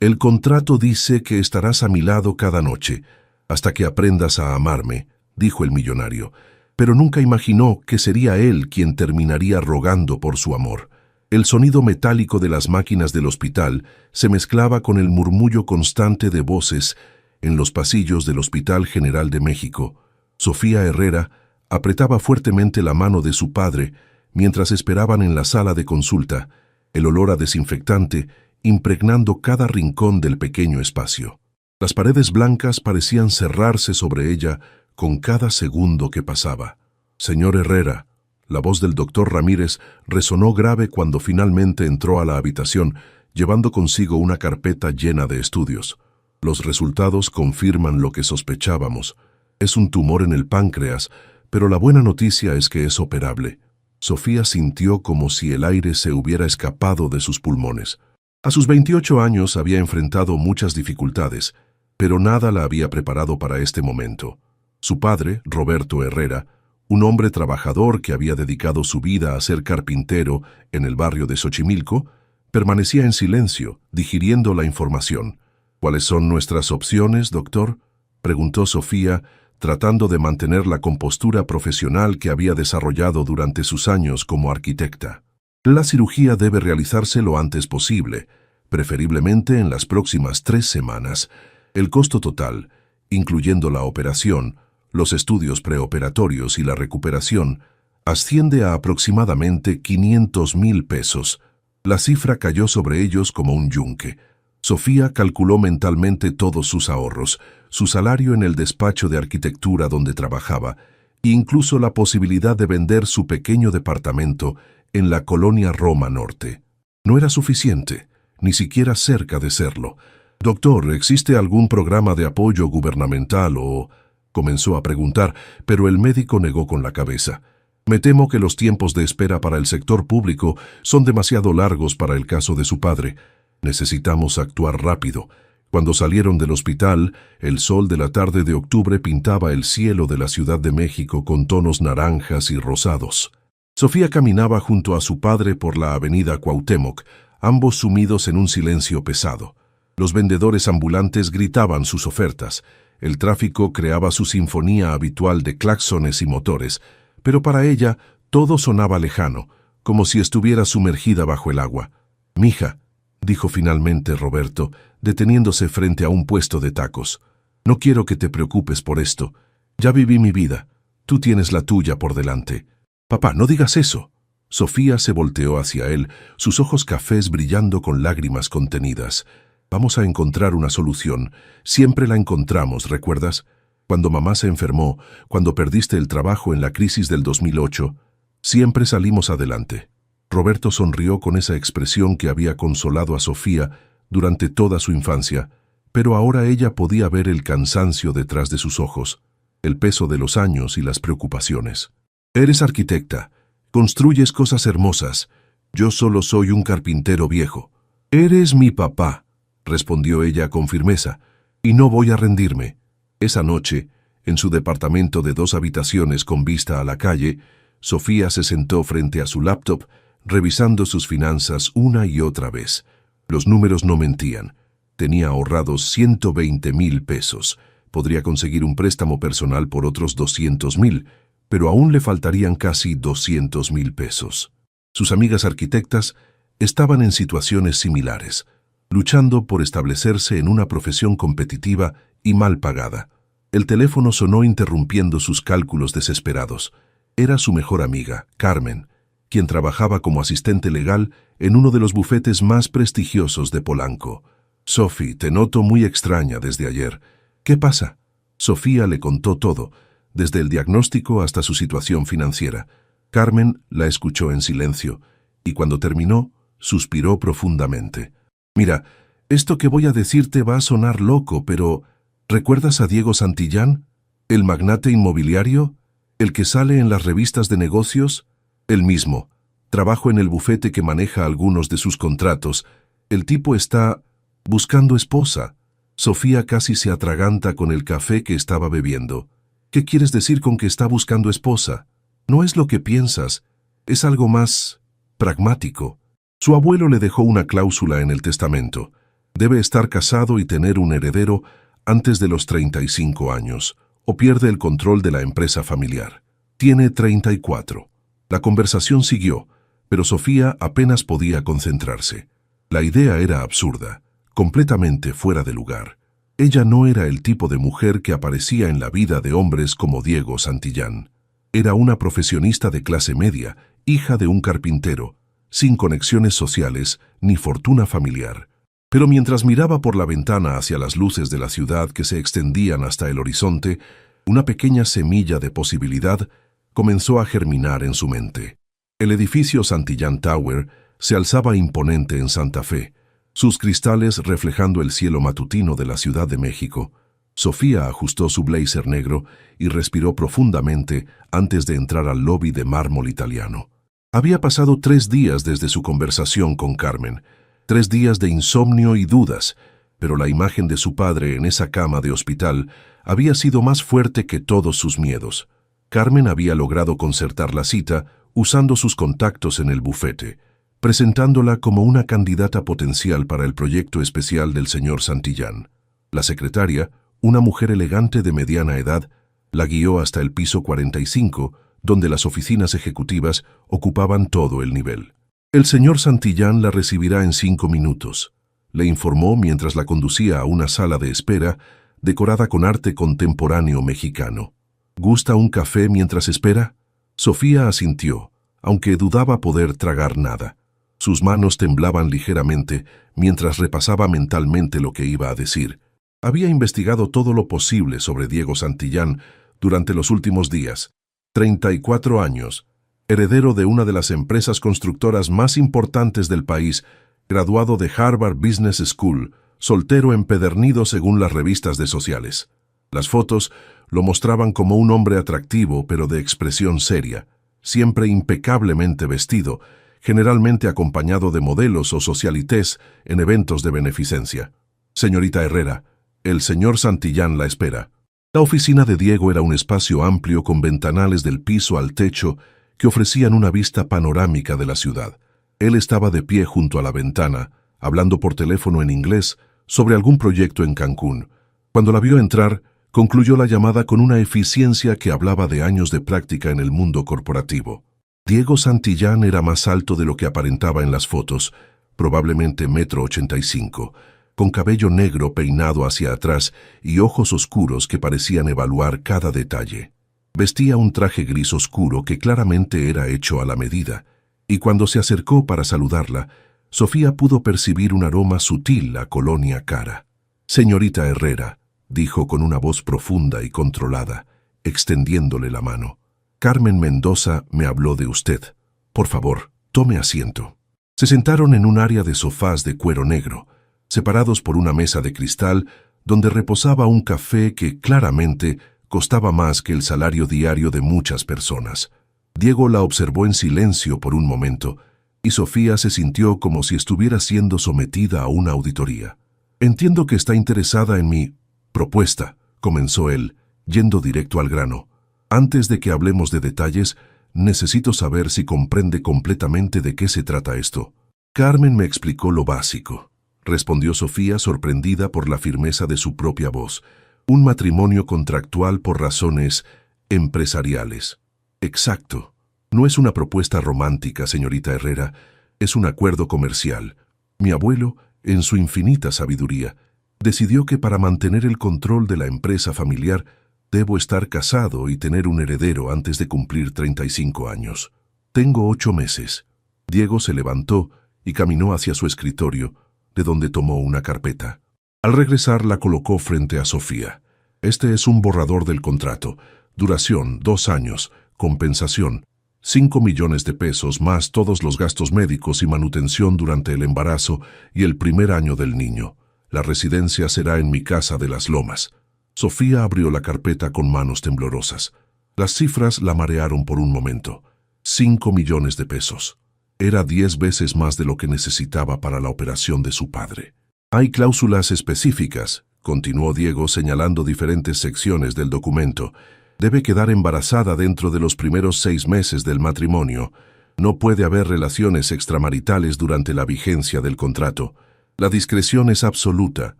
El contrato dice que estarás a mi lado cada noche, hasta que aprendas a amarme, dijo el millonario, pero nunca imaginó que sería él quien terminaría rogando por su amor. El sonido metálico de las máquinas del hospital se mezclaba con el murmullo constante de voces en los pasillos del Hospital General de México. Sofía Herrera apretaba fuertemente la mano de su padre mientras esperaban en la sala de consulta, el olor a desinfectante impregnando cada rincón del pequeño espacio. Las paredes blancas parecían cerrarse sobre ella con cada segundo que pasaba. «Señor Herrera», la voz del doctor Ramírez resonó grave cuando finalmente entró a la habitación, llevando consigo una carpeta llena de estudios. «Los resultados confirman lo que sospechábamos. Es un tumor en el páncreas, pero la buena noticia es que es operable». Sofía sintió como si el aire se hubiera escapado de sus pulmones. A sus 28 años había enfrentado muchas dificultades, pero nada la había preparado para este momento. Su padre, Roberto Herrera, un hombre trabajador que había dedicado su vida a ser carpintero en el barrio de Xochimilco, permanecía en silencio, digiriendo la información. «¿Cuáles son nuestras opciones, doctor?», preguntó Sofía, tratando de mantener la compostura profesional que había desarrollado durante sus años como arquitecta. «La cirugía debe realizarse lo antes posible, preferiblemente en las próximas 3 semanas. El costo total, incluyendo la operación, los estudios preoperatorios y la recuperación, asciende a aproximadamente 500,000 pesos. La cifra cayó sobre ellos como un yunque. Sofía calculó mentalmente todos sus ahorros, su salario en el despacho de arquitectura donde trabajaba, e incluso la posibilidad de vender su pequeño departamento en la colonia Roma Norte. No era suficiente, ni siquiera cerca de serlo. «Doctor, ¿existe algún programa de apoyo gubernamental o...?» comenzó a preguntar, pero el médico negó con la cabeza. «Me temo que los tiempos de espera para el sector público son demasiado largos para el caso de su padre. Necesitamos actuar rápido». Cuando salieron del hospital, el sol de la tarde de octubre pintaba el cielo de la Ciudad de México con tonos naranjas y rosados. Sofía caminaba junto a su padre por la avenida Cuauhtémoc, ambos sumidos en un silencio pesado. Los vendedores ambulantes gritaban sus ofertas. El tráfico creaba su sinfonía habitual de claxones y motores, pero para ella todo sonaba lejano, como si estuviera sumergida bajo el agua. «Mija», dijo finalmente Roberto, deteniéndose frente a un puesto de tacos. «No quiero que te preocupes por esto. Ya viví mi vida. Tú tienes la tuya por delante». «Papá, no digas eso». Sofía se volteó hacia él, sus ojos cafés brillando con lágrimas contenidas. «Vamos a encontrar una solución. Siempre la encontramos, ¿recuerdas? Cuando mamá se enfermó, cuando perdiste el trabajo en la crisis del 2008, siempre salimos adelante». Roberto sonrió con esa expresión que había consolado a Sofía durante toda su infancia, pero ahora ella podía ver el cansancio detrás de sus ojos, el peso de los años y las preocupaciones. «Eres arquitecta, construyes cosas hermosas. Yo solo soy un carpintero viejo». «Eres mi papá», respondió ella con firmeza, «y no voy a rendirme». Esa noche, en su departamento de 2 habitaciones con vista a la calle, Sofía se sentó frente a su laptop, revisando sus finanzas una y otra vez. Los números no mentían. Tenía ahorrados 120,000 pesos. Podría conseguir un préstamo personal por otros 200,000, pero aún le faltarían casi 200,000 pesos. Sus amigas arquitectas estaban en situaciones similares, luchando por establecerse en una profesión competitiva y mal pagada. El teléfono sonó interrumpiendo sus cálculos desesperados. Era su mejor amiga, Carmen, quien trabajaba como asistente legal en uno de los bufetes más prestigiosos de Polanco. «Sophie, te noto muy extraña desde ayer. ¿Qué pasa?». Sofía le contó todo, desde el diagnóstico hasta su situación financiera. Carmen la escuchó en silencio, y cuando terminó, suspiró profundamente. «Mira, esto que voy a decirte va a sonar loco, pero ¿recuerdas a Diego Santillán? ¿El magnate inmobiliario? ¿El que sale en las revistas de negocios?». «El mismo. Trabajo en el bufete que maneja algunos de sus contratos. El tipo está buscando esposa». Sofía casi se atraganta con el café que estaba bebiendo. «¿Qué quieres decir con que está buscando esposa? No es lo que piensas. Es algo más pragmático». Su abuelo le dejó una cláusula en el testamento. Debe estar casado y tener un heredero antes de los 35 años, o pierde el control de la empresa familiar. Tiene 34. La conversación siguió, pero Sofía apenas podía concentrarse. La idea era absurda, completamente fuera de lugar. Ella no era el tipo de mujer que aparecía en la vida de hombres como Diego Santillán. Era una profesionista de clase media, hija de un carpintero, sin conexiones sociales ni fortuna familiar. Pero mientras miraba por la ventana hacia las luces de la ciudad que se extendían hasta el horizonte, una pequeña semilla de posibilidad comenzó a germinar en su mente. El edificio Santillán Tower se alzaba imponente en Santa Fe, sus cristales reflejando el cielo matutino de la Ciudad de México. Sofía ajustó su blazer negro y respiró profundamente antes de entrar al lobby de mármol italiano. Había pasado 3 días desde su conversación con Carmen, 3 días de insomnio y dudas, pero la imagen de su padre en esa cama de hospital había sido más fuerte que todos sus miedos. Carmen había logrado concertar la cita usando sus contactos en el bufete, presentándola como una candidata potencial para el proyecto especial del señor Santillán. La secretaria, una mujer elegante de mediana edad, la guió hasta el piso 45, donde las oficinas ejecutivas ocupaban todo el nivel. El señor Santillán la recibirá en 5 minutos, le informó mientras la conducía a una sala de espera decorada con arte contemporáneo mexicano. ¿Gusta un café mientras espera? Sofía asintió, aunque dudaba poder tragar nada. Sus manos temblaban ligeramente mientras repasaba mentalmente lo que iba a decir. Había investigado todo lo posible sobre Diego Santillán durante los últimos días. 34 años, heredero de una de las empresas constructoras más importantes del país, graduado de Harvard Business School, soltero empedernido según las revistas de sociales. Las fotos lo mostraban como un hombre atractivo pero de expresión seria, siempre impecablemente vestido, generalmente acompañado de modelos o socialités en eventos de beneficencia. Señorita Herrera, el señor Santillán la espera. La oficina de Diego era un espacio amplio con ventanales del piso al techo que ofrecían una vista panorámica de la ciudad. Él estaba de pie junto a la ventana, hablando por teléfono en inglés sobre algún proyecto en Cancún. Cuando la vio entrar, concluyó la llamada con una eficiencia que hablaba de años de práctica en el mundo corporativo. Diego Santillán era más alto de lo que aparentaba en las fotos, probablemente 1,85 m, con cabello negro peinado hacia atrás y ojos oscuros que parecían evaluar cada detalle. Vestía un traje gris oscuro que claramente era hecho a la medida, y cuando se acercó para saludarla, Sofía pudo percibir un aroma sutil a colonia cara. «Señorita Herrera», dijo con una voz profunda y controlada, extendiéndole la mano. «Carmen Mendoza me habló de usted. Por favor, tome asiento». Se sentaron en un área de sofás de cuero negro, separados por una mesa de cristal donde reposaba un café que claramente costaba más que el salario diario de muchas personas. Diego la observó en silencio por un momento, y Sofía se sintió como si estuviera siendo sometida a una auditoría. «Entiendo que está interesada en mi propuesta», comenzó él, yendo directo al grano. «Antes de que hablemos de detalles, necesito saber si comprende completamente de qué se trata esto». «Carmen me explicó lo básico», respondió Sofía sorprendida por la firmeza de su propia voz. «Un matrimonio contractual por razones empresariales». «Exacto. No es una propuesta romántica, señorita Herrera, es un acuerdo comercial. Mi abuelo, en su infinita sabiduría, decidió que para mantener el control de la empresa familiar debo estar casado y tener un heredero antes de cumplir 35 años. Tengo 8 meses». Diego se levantó y caminó hacia su escritorio, de donde tomó una carpeta. Al regresar la colocó frente a Sofía. «Este es un borrador del contrato. Duración, 2 años. Compensación, 5 millones de pesos más todos los gastos médicos y manutención durante el embarazo y el primer año del niño. La residencia será en mi casa de las Lomas». Sofía abrió la carpeta con manos temblorosas. Las cifras la marearon por un momento. 5 millones de pesos. Era 10 veces más de lo que necesitaba para la operación de su padre. «Hay cláusulas específicas», continuó Diego señalando diferentes secciones del documento. «Debe quedar embarazada dentro de los primeros 6 meses del matrimonio. No puede haber relaciones extramaritales durante la vigencia del contrato. La discreción es absoluta.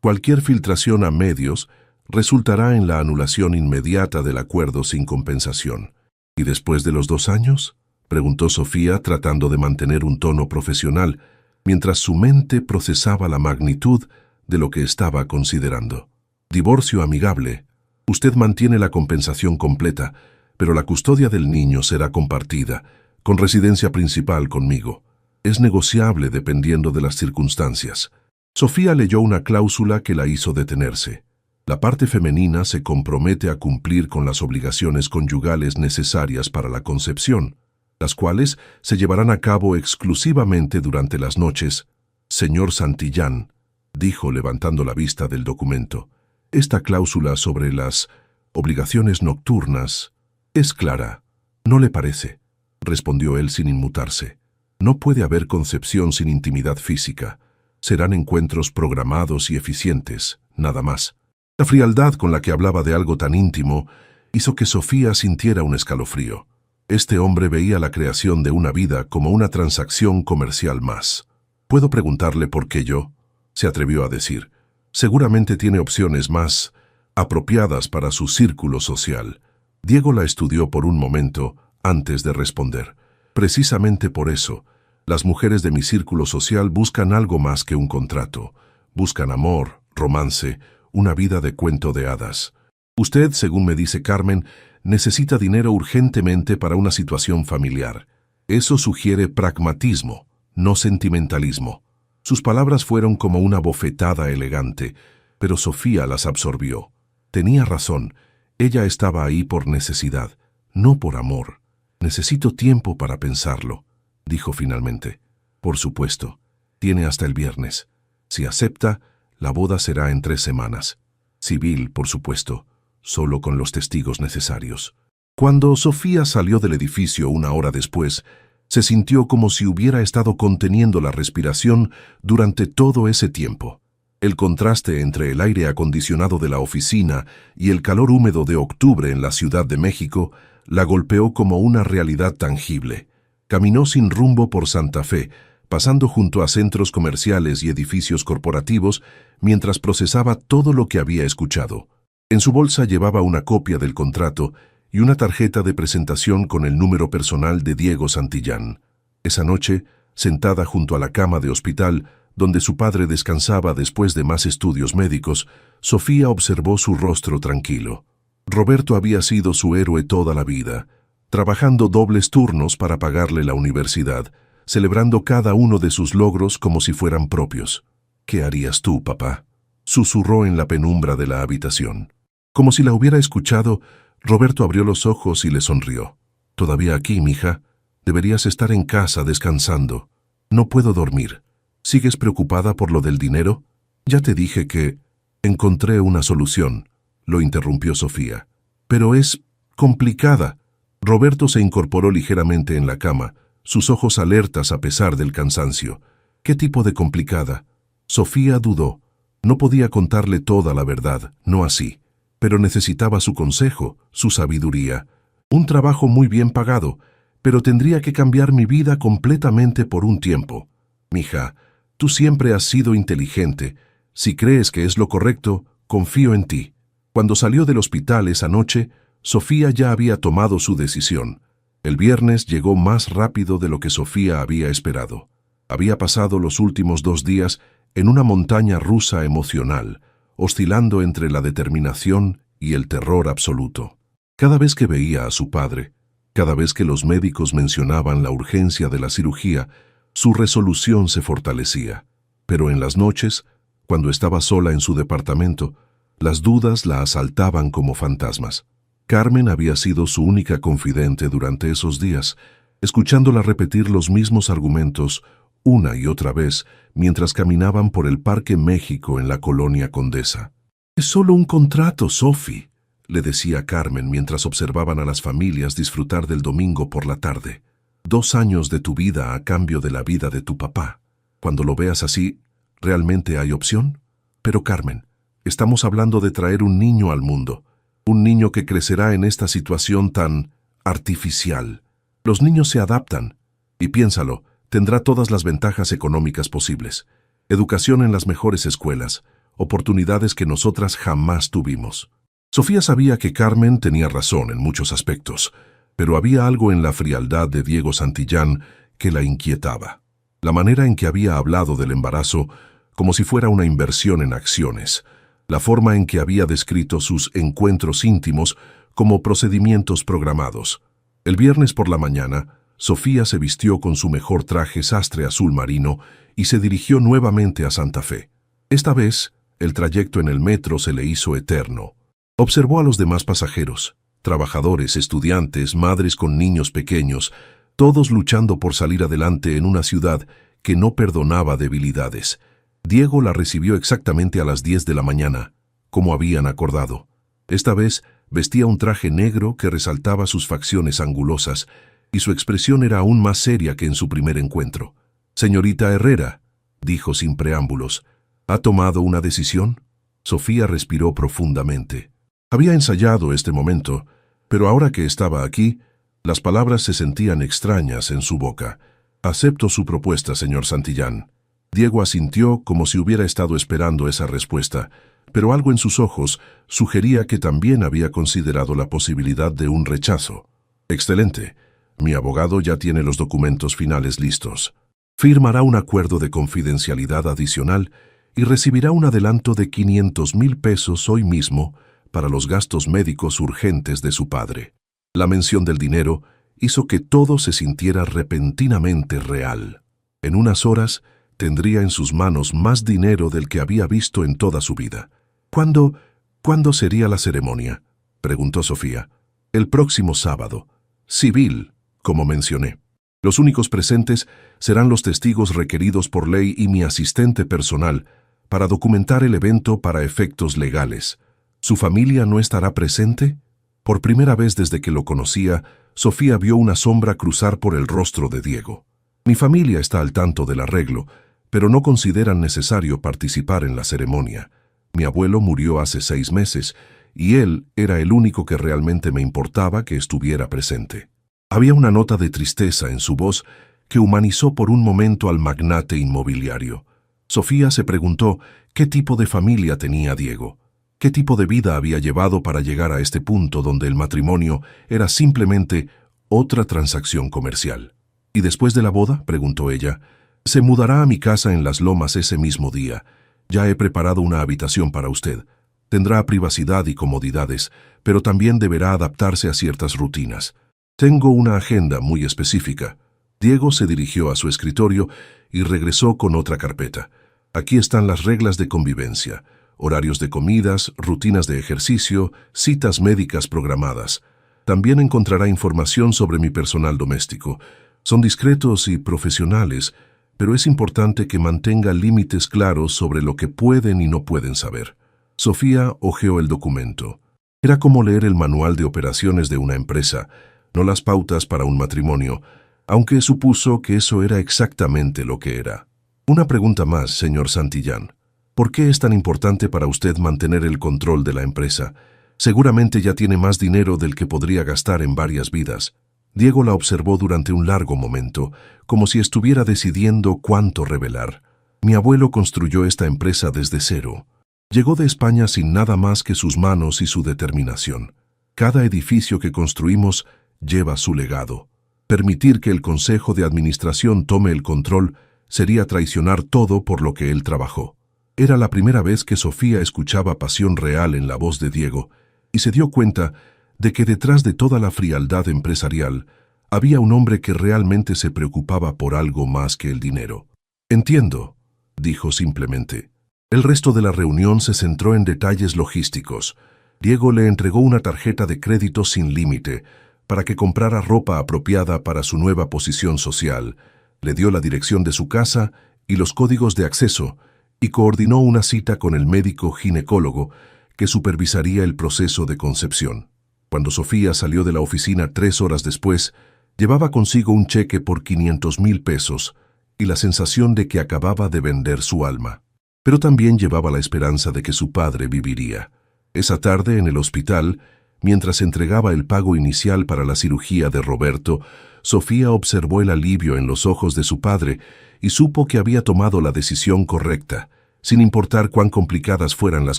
Cualquier filtración a medios resultará en la anulación inmediata del acuerdo sin compensación. ¿Y después de los 2 años?, preguntó Sofía, tratando de mantener un tono profesional, mientras su mente procesaba la magnitud de lo que estaba considerando. Divorcio amigable. Usted mantiene la compensación completa, pero la custodia del niño será compartida, con residencia principal conmigo. Es negociable dependiendo de las circunstancias. Sofía leyó una cláusula que la hizo detenerse. La parte femenina se compromete a cumplir con las obligaciones conyugales necesarias para la concepción, las cuales se llevarán a cabo exclusivamente durante las noches. Señor Santillán, dijo levantando la vista del documento, esta cláusula sobre las obligaciones nocturnas es clara. ¿No le parece?, respondió él sin inmutarse. No puede haber concepción sin intimidad física. Serán encuentros programados y eficientes, nada más. La frialdad con la que hablaba de algo tan íntimo hizo que Sofía sintiera un escalofrío. Este hombre veía la creación de una vida como una transacción comercial más. «¿Puedo preguntarle por qué yo?», se atrevió a decir. «Seguramente tiene opciones más apropiadas para su círculo social». Diego la estudió por un momento antes de responder. «Precisamente por eso, las mujeres de mi círculo social buscan algo más que un contrato. Buscan amor, romance, una vida de cuento de hadas. Usted, según me dice Carmen, necesita dinero urgentemente para una situación familiar. Eso sugiere pragmatismo, no sentimentalismo». Sus palabras fueron como una bofetada elegante, pero Sofía las absorbió. Tenía razón, ella estaba ahí por necesidad, no por amor. «Necesito tiempo para pensarlo», dijo finalmente. «Por supuesto, tiene hasta el viernes. Si acepta, la boda será en 3 semanas. Civil, por supuesto, solo con los testigos necesarios». Cuando Sofía salió del edificio 1 hora después, se sintió como si hubiera estado conteniendo la respiración durante todo ese tiempo. El contraste entre el aire acondicionado de la oficina y el calor húmedo de octubre en la Ciudad de México la golpeó como una realidad tangible. Caminó sin rumbo por Santa Fe, pasando junto a centros comerciales y edificios corporativos mientras procesaba todo lo que había escuchado. En su bolsa llevaba una copia del contrato y una tarjeta de presentación con el número personal de Diego Santillán. Esa noche, sentada junto a la cama de hospital, donde su padre descansaba después de más estudios médicos, Sofía observó su rostro tranquilo. Roberto había sido su héroe toda la vida, trabajando dobles turnos para pagarle la universidad, celebrando cada uno de sus logros como si fueran propios. «¿Qué harías tú, papá?», susurró en la penumbra de la habitación. Como si la hubiera escuchado, Roberto abrió los ojos y le sonrió. «Todavía aquí, mija. Deberías estar en casa descansando». «No puedo dormir. ¿Sigues preocupada por lo del dinero? Ya te dije que encontré una solución», lo interrumpió Sofía. «Pero es complicada». Roberto se incorporó ligeramente en la cama, sus ojos alertas a pesar del cansancio. «¿Qué tipo de complicada?». Sofía dudó. No podía contarle toda la verdad, no así. Pero necesitaba su consejo, su sabiduría. «Un trabajo muy bien pagado, pero tendría que cambiar mi vida completamente por un tiempo». «Mija, tú siempre has sido inteligente. Si crees que es lo correcto, confío en ti». Cuando salió del hospital esa noche, Sofía ya había tomado su decisión. El viernes llegó más rápido de lo que Sofía había esperado. Había pasado los últimos 2 días en una montaña rusa emocional, oscilando entre la determinación y el terror absoluto. Cada vez que veía a su padre, cada vez que los médicos mencionaban la urgencia de la cirugía, su resolución se fortalecía. Pero en las noches, cuando estaba sola en su departamento, las dudas la asaltaban como fantasmas. Carmen había sido su única confidente durante esos días, escuchándola repetir los mismos argumentos una y otra vez mientras caminaban por el Parque México en la colonia Condesa. «Es solo un contrato, Sophie», le decía Carmen mientras observaban a las familias disfrutar del domingo por la tarde. «2 años de tu vida a cambio de la vida de tu papá. Cuando lo veas así, ¿realmente hay opción? Pero Carmen, estamos hablando de traer un niño al mundo, un niño que crecerá en esta situación tan artificial. Los niños se adaptan, y piénsalo, tendrá todas las ventajas económicas posibles. educación en las mejores escuelas, oportunidades que nosotras jamás tuvimos. Sofía sabía que Carmen tenía razón en muchos aspectos, pero había algo en la frialdad de Diego Santillán que la inquietaba. La manera en que había hablado del embarazo como si fuera una inversión en acciones, la forma en que había descrito sus encuentros íntimos como procedimientos programados. El viernes por la mañana, Sofía se vistió con su mejor traje sastre azul marino y se dirigió nuevamente a Santa Fe. Esta vez, el trayecto en el metro se le hizo eterno. Observó a los demás pasajeros, trabajadores, estudiantes, madres con niños pequeños, todos luchando por salir adelante en una ciudad que no perdonaba debilidades. Diego la recibió exactamente a las 10 de la mañana, como habían acordado. Esta vez vestía un traje negro que resaltaba sus facciones angulosas, y su expresión era aún más seria que en su primer encuentro. «Señorita Herrera», dijo sin preámbulos, «¿ha tomado una decisión?» Sofía respiró profundamente. Había ensayado este momento, pero ahora que estaba aquí, las palabras se sentían extrañas en su boca. «Acepto su propuesta, señor Santillán». Diego asintió como si hubiera estado esperando esa respuesta, pero algo en sus ojos sugería que también había considerado la posibilidad de un rechazo. «Excelente. Mi abogado ya tiene los documentos finales listos. Firmará un acuerdo de confidencialidad adicional y recibirá un adelanto de 500,000 pesos hoy mismo para los gastos médicos urgentes de su padre». La mención del dinero hizo que todo se sintiera repentinamente real. En unas horas tendría en sus manos más dinero del que había visto en toda su vida. ¿Cuándo sería la ceremonia?, preguntó Sofía. «El próximo sábado. Civil, como mencioné. Los únicos presentes serán los testigos requeridos por ley y mi asistente personal para documentar el evento para efectos legales. ¿Su familia no estará presente?». Por primera vez desde que lo conocía, Sofía vio una sombra cruzar por el rostro de Diego. «Mi familia está al tanto del arreglo, pero no consideran necesario participar en la ceremonia. Mi abuelo murió hace 6 meses, y él era el único que realmente me importaba que estuviera presente». Había una nota de tristeza en su voz que humanizó por un momento al magnate inmobiliario. Sofía se preguntó qué tipo de familia tenía Diego, qué tipo de vida había llevado para llegar a este punto donde el matrimonio era simplemente otra transacción comercial. «¿Y después de la boda?», preguntó ella. «Se mudará a mi casa en Las Lomas ese mismo día. Ya he preparado una habitación para usted. Tendrá privacidad y comodidades, pero también deberá adaptarse a ciertas rutinas. Tengo una agenda muy específica». Diego se dirigió a su escritorio y regresó con otra carpeta. «Aquí están las reglas de convivencia, horarios de comidas, rutinas de ejercicio, citas médicas programadas. También encontrará información sobre mi personal doméstico. Son discretos y profesionales, pero es importante que mantenga límites claros sobre lo que pueden y no pueden saber». Sofía hojeó el documento. Era como leer el manual de operaciones de una empresa, no las pautas para un matrimonio, aunque supuso que eso era exactamente lo que era. «Una pregunta más, señor Santillán. ¿Por qué es tan importante para usted mantener el control de la empresa? Seguramente ya tiene más dinero del que podría gastar en varias vidas». Diego la observó durante un largo momento, como si estuviera decidiendo cuánto revelar. «Mi abuelo construyó esta empresa desde cero. Llegó de España sin nada más que sus manos y su determinación. Cada edificio que construimos lleva su legado. Permitir que el Consejo de Administración tome el control sería traicionar todo por lo que él trabajó». Era la primera vez que Sofía escuchaba pasión real en la voz de Diego, y se dio cuenta de que detrás de toda la frialdad empresarial había un hombre que realmente se preocupaba por algo más que el dinero. «Entiendo», dijo simplemente. El resto de la reunión se centró en detalles logísticos. Diego le entregó una tarjeta de crédito sin límite para que comprara ropa apropiada para su nueva posición social, le dio la dirección de su casa y los códigos de acceso, y coordinó una cita con el médico ginecólogo que supervisaría el proceso de concepción. Cuando Sofía salió de la oficina 3 horas después, llevaba consigo un cheque por 500,000 pesos y la sensación de que acababa de vender su alma. Pero también llevaba la esperanza de que su padre viviría. Esa tarde, en el hospital, Mientras entregaba el pago inicial para la cirugía de Roberto, Sofía observó el alivio en los ojos de su padre y supo que había tomado la decisión correcta, sin importar cuán complicadas fueran las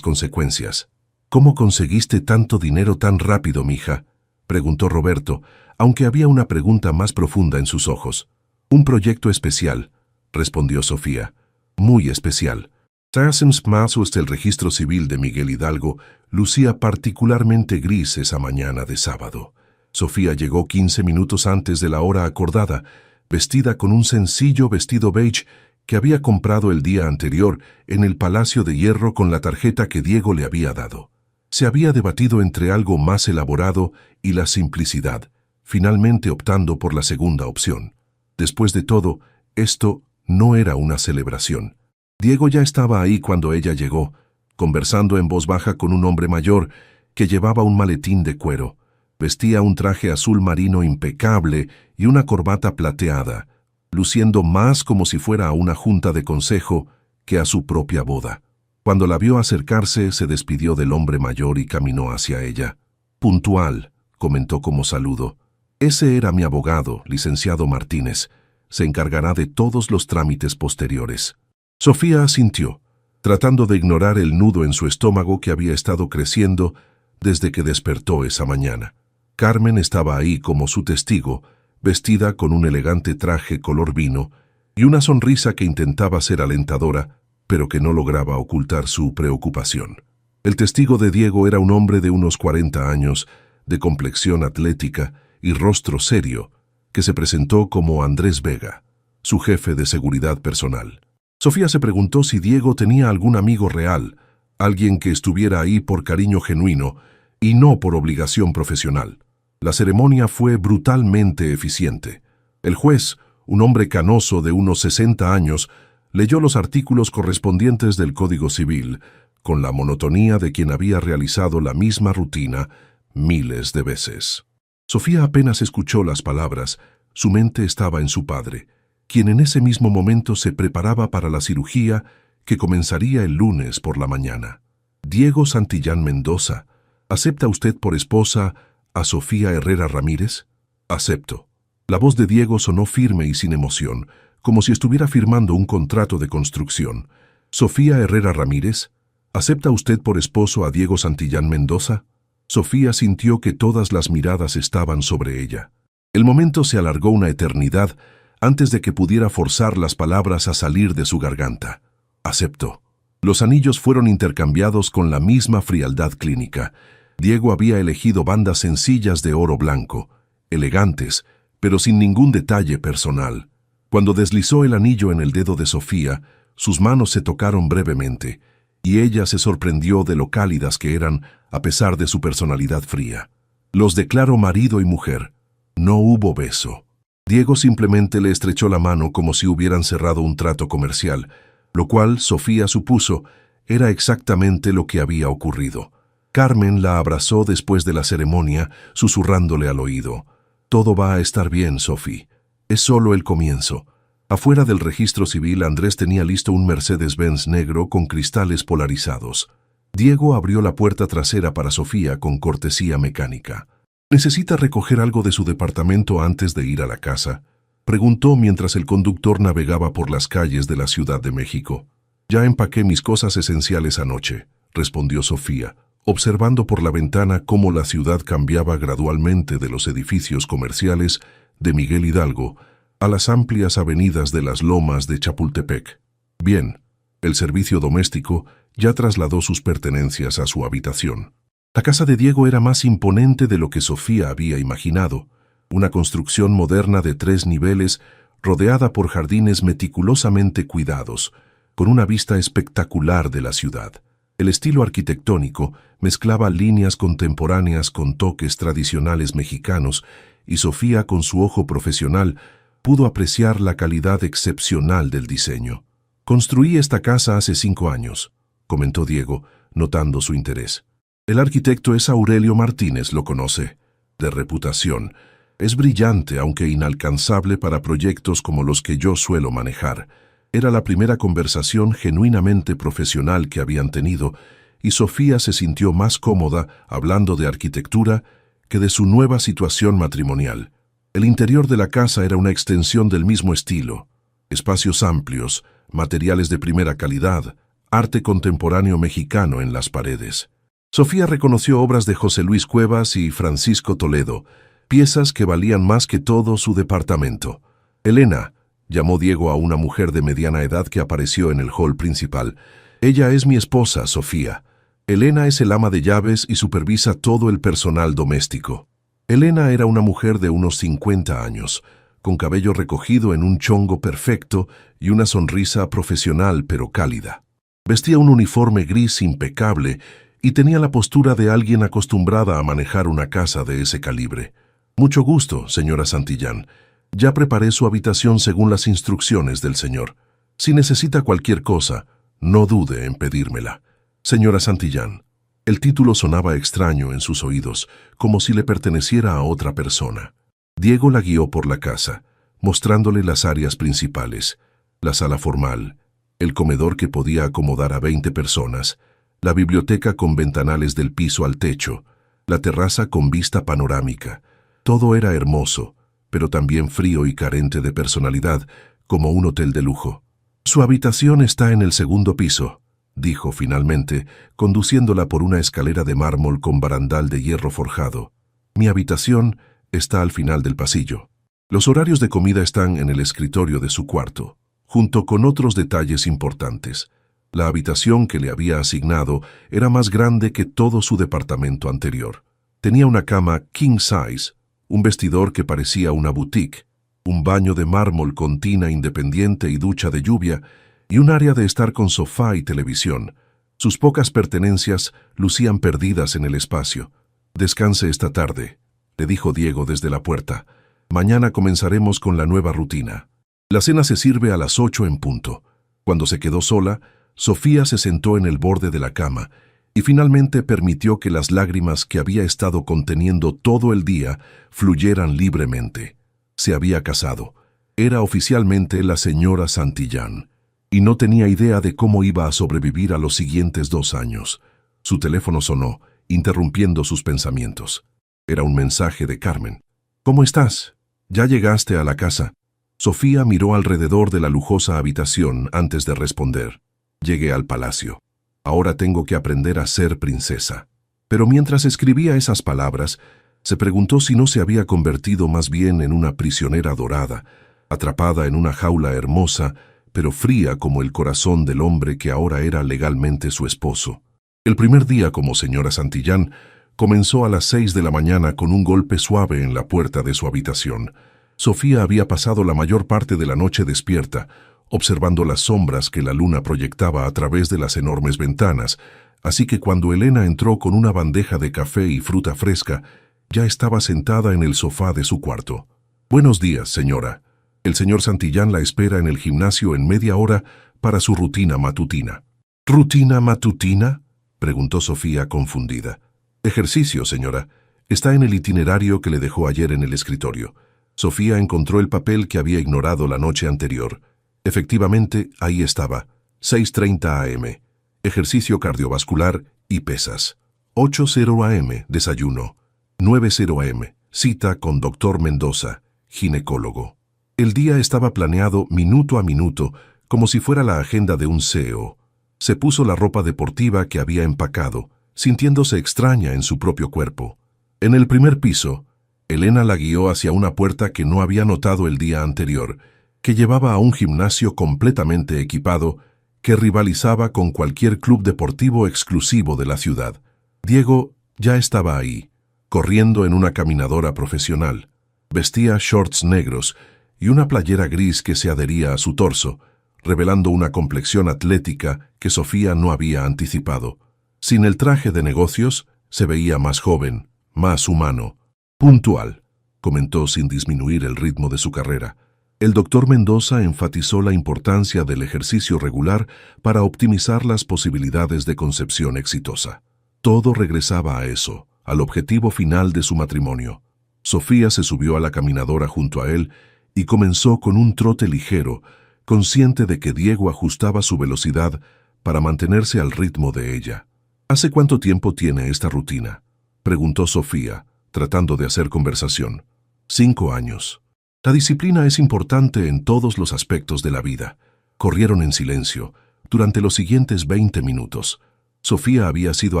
consecuencias. «¿Cómo conseguiste tanto dinero tan rápido, mija?», preguntó Roberto, aunque había una pregunta más profunda en sus ojos. «Un proyecto especial», respondió Sofía. «Muy especial». El registro civil de Miguel Hidalgo lucía particularmente gris esa mañana de sábado. Sofía llegó 15 minutos antes de la hora acordada, vestida con un sencillo vestido beige que había comprado el día anterior en el Palacio de Hierro con la tarjeta que Diego le había dado. Se había debatido entre algo más elaborado y la simplicidad, finalmente optando por la segunda opción. Después de todo, esto no era una celebración. Diego ya estaba ahí cuando ella llegó, conversando en voz baja con un hombre mayor que llevaba un maletín de cuero. Vestía un traje azul marino impecable y una corbata plateada, luciendo más como si fuera a una junta de consejo que a su propia boda. Cuando la vio acercarse, se despidió del hombre mayor y caminó hacia ella. «Puntual», comentó como saludo. «Ese era mi abogado, licenciado Martínez. Se encargará de todos los trámites posteriores». Sofía asintió, tratando de ignorar el nudo en su estómago que había estado creciendo desde que despertó esa mañana. Carmen estaba ahí como su testigo, vestida con un elegante traje color vino y una sonrisa que intentaba ser alentadora, pero que no lograba ocultar su preocupación. El testigo de Diego era un hombre de unos 40 años, de complexión atlética y rostro serio, que se presentó como Andrés Vega, su jefe de seguridad personal. Sofía se preguntó si Diego tenía algún amigo real, alguien que estuviera ahí por cariño genuino y no por obligación profesional. La ceremonia fue brutalmente eficiente. El juez, un hombre canoso de unos 60 años, leyó los artículos correspondientes del Código Civil, con la monotonía de quien había realizado la misma rutina miles de veces. Sofía apenas escuchó las palabras, su mente estaba en su padre, quien en ese mismo momento se preparaba para la cirugía que comenzaría el lunes por la mañana. «Diego Santillán Mendoza, ¿acepta usted por esposa a Sofía Herrera Ramírez?» «Acepto». La voz de Diego sonó firme y sin emoción, como si estuviera firmando un contrato de construcción. «Sofía Herrera Ramírez, ¿acepta usted por esposo a Diego Santillán Mendoza?» Sofía sintió que todas las miradas estaban sobre ella. El momento se alargó una eternidad antes de que pudiera forzar las palabras a salir de su garganta. «Acepto». Los anillos fueron intercambiados con la misma frialdad clínica. Diego había elegido bandas sencillas de oro blanco, elegantes, pero sin ningún detalle personal. Cuando deslizó el anillo en el dedo de Sofía, sus manos se tocaron brevemente, y ella se sorprendió de lo cálidas que eran a pesar de su personalidad fría. Los declaró marido y mujer. No hubo beso. Diego simplemente le estrechó la mano como si hubieran cerrado un trato comercial, lo cual, Sofía supuso, era exactamente lo que había ocurrido. Carmen la abrazó después de la ceremonia, susurrándole al oído. «Todo va a estar bien, Sophie. Es solo el comienzo». Afuera del registro civil, Andrés tenía listo un Mercedes-Benz negro con cristales polarizados. Diego abrió la puerta trasera para Sofía con cortesía mecánica. «¿Necesita recoger algo de su departamento antes de ir a la casa?», preguntó mientras el conductor navegaba por las calles de la Ciudad de México. «Ya empaqué mis cosas esenciales anoche», respondió Sofía, observando por la ventana cómo la ciudad cambiaba gradualmente de los edificios comerciales de Miguel Hidalgo a las amplias avenidas de las lomas de Chapultepec. Bien, el servicio doméstico ya trasladó sus pertenencias a su habitación. La casa de Diego era más imponente de lo que Sofía había imaginado, una construcción moderna de 3 niveles rodeada por jardines meticulosamente cuidados, con una vista espectacular de la ciudad. El estilo arquitectónico mezclaba líneas contemporáneas con toques tradicionales mexicanos y Sofía, con su ojo profesional, pudo apreciar la calidad excepcional del diseño. «Construí esta casa hace 5 años», comentó Diego, notando su interés. «El arquitecto es Aurelio Martínez, lo conoce. De reputación. Es brillante, aunque inalcanzable para proyectos como los que yo suelo manejar». Era la primera conversación genuinamente profesional que habían tenido, y Sofía se sintió más cómoda hablando de arquitectura que de su nueva situación matrimonial. El interior de la casa era una extensión del mismo estilo: espacios amplios, materiales de primera calidad, arte contemporáneo mexicano en las paredes. Sofía reconoció obras de José Luis Cuevas y Francisco Toledo, piezas que valían más que todo su departamento. «Elena», llamó Diego a una mujer de mediana edad que apareció en el hall principal. «Ella es mi esposa, Sofía. Elena es el ama de llaves y supervisa todo el personal doméstico». Elena era una mujer de unos 50 años, con cabello recogido en un chongo perfecto y una sonrisa profesional pero cálida. Vestía un uniforme gris impecable y tenía la postura de alguien acostumbrada a manejar una casa de ese calibre. «Mucho gusto, señora Santillán. Ya preparé su habitación según las instrucciones del señor. Si necesita cualquier cosa, no dude en pedírmela. Señora Santillán». El título sonaba extraño en sus oídos, como si le perteneciera a otra persona. Diego la guió por la casa, mostrándole las áreas principales: la sala formal, el comedor que podía acomodar a 20 personas, la biblioteca con ventanales del piso al techo, la terraza con vista panorámica. Todo era hermoso, pero también frío y carente de personalidad, como un hotel de lujo. «Su habitación está en el segundo piso», dijo finalmente, conduciéndola por una escalera de mármol con barandal de hierro forjado. «Mi habitación está al final del pasillo. Los horarios de comida están en el escritorio de su cuarto, junto con otros detalles importantes. La habitación que le había asignado era más grande que todo su departamento anterior. Tenía una cama king size, un vestidor que parecía una boutique, un baño de mármol con tina independiente y ducha de lluvia, y un área de estar con sofá y televisión. Sus pocas pertenencias lucían perdidas en el espacio. «Descanse esta tarde», le dijo Diego desde la puerta. «Mañana comenzaremos con la nueva rutina». La cena se sirve a las 8 en punto. Cuando se quedó sola, Sofía se sentó en el borde de la cama y finalmente permitió que las lágrimas que había estado conteniendo todo el día fluyeran libremente. Se había casado. Era oficialmente la señora Santillán, y no tenía idea de cómo iba a sobrevivir a los siguientes 2 años. Su teléfono sonó, interrumpiendo sus pensamientos. Era un mensaje de Carmen. «¿Cómo estás? ¿Ya llegaste a la casa?» Sofía miró alrededor de la lujosa habitación antes de responder. «Llegué al palacio. Ahora tengo que aprender a ser princesa». Pero mientras escribía esas palabras, se preguntó si no se había convertido más bien en una prisionera dorada, atrapada en una jaula hermosa, pero fría como el corazón del hombre que ahora era legalmente su esposo. El primer día como señora Santillán comenzó a las 6 de la mañana con un golpe suave en la puerta de su habitación. Sofía había pasado la mayor parte de la noche despierta, observando las sombras que la luna proyectaba a través de las enormes ventanas, así que cuando Elena entró con una bandeja de café y fruta fresca, ya estaba sentada en el sofá de su cuarto. «Buenos días, señora. El señor Santillán la espera en el gimnasio en media hora para su rutina matutina». «¿Rutina matutina?», preguntó Sofía confundida. «Ejercicio, señora. Está en el itinerario que le dejó ayer en el escritorio». Sofía encontró el papel que había ignorado la noche anterior. Efectivamente, ahí estaba. 6:30 a.m. Ejercicio cardiovascular y pesas. 8:00 a.m. Desayuno. 9:00 a.m. Cita con Dr. Mendoza, ginecólogo. El día estaba planeado minuto a minuto, como si fuera la agenda de un CEO. Se puso la ropa deportiva que había empacado, sintiéndose extraña en su propio cuerpo. En el primer piso, Elena la guió hacia una puerta que no había notado el día anterior, que llevaba a un gimnasio completamente equipado que rivalizaba con cualquier club deportivo exclusivo de la ciudad. Diego ya estaba ahí, corriendo en una caminadora profesional. Vestía shorts negros y una playera gris que se adhería a su torso, revelando una complexión atlética que Sofía no había anticipado. Sin el traje de negocios, se veía más joven, más humano. «Puntual», comentó sin disminuir el ritmo de su carrera. El doctor Mendoza enfatizó la importancia del ejercicio regular para optimizar las posibilidades de concepción exitosa. Todo regresaba a eso, al objetivo final de su matrimonio. Sofía se subió a la caminadora junto a él y comenzó con un trote ligero, consciente de que Diego ajustaba su velocidad para mantenerse al ritmo de ella. ¿Hace cuánto tiempo tiene esta rutina?, preguntó Sofía, tratando de hacer conversación. 5 años. La disciplina es importante en todos los aspectos de la vida. Corrieron en silencio durante los siguientes 20 minutos. Sofía había sido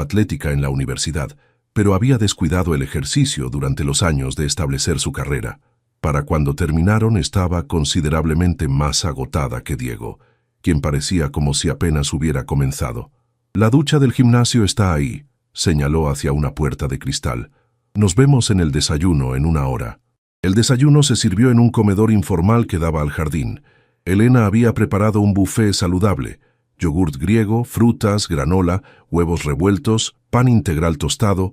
atlética en la universidad, pero había descuidado el ejercicio durante los años de establecer su carrera. Para cuando terminaron estaba considerablemente más agotada que Diego, quien parecía como si apenas hubiera comenzado. «La ducha del gimnasio está ahí», señaló hacia una puerta de cristal. «Nos vemos en el desayuno en 1 hora». El desayuno se sirvió en un comedor informal que daba al jardín. Elena había preparado un buffet saludable: yogurt griego, frutas, granola, huevos revueltos, pan integral tostado.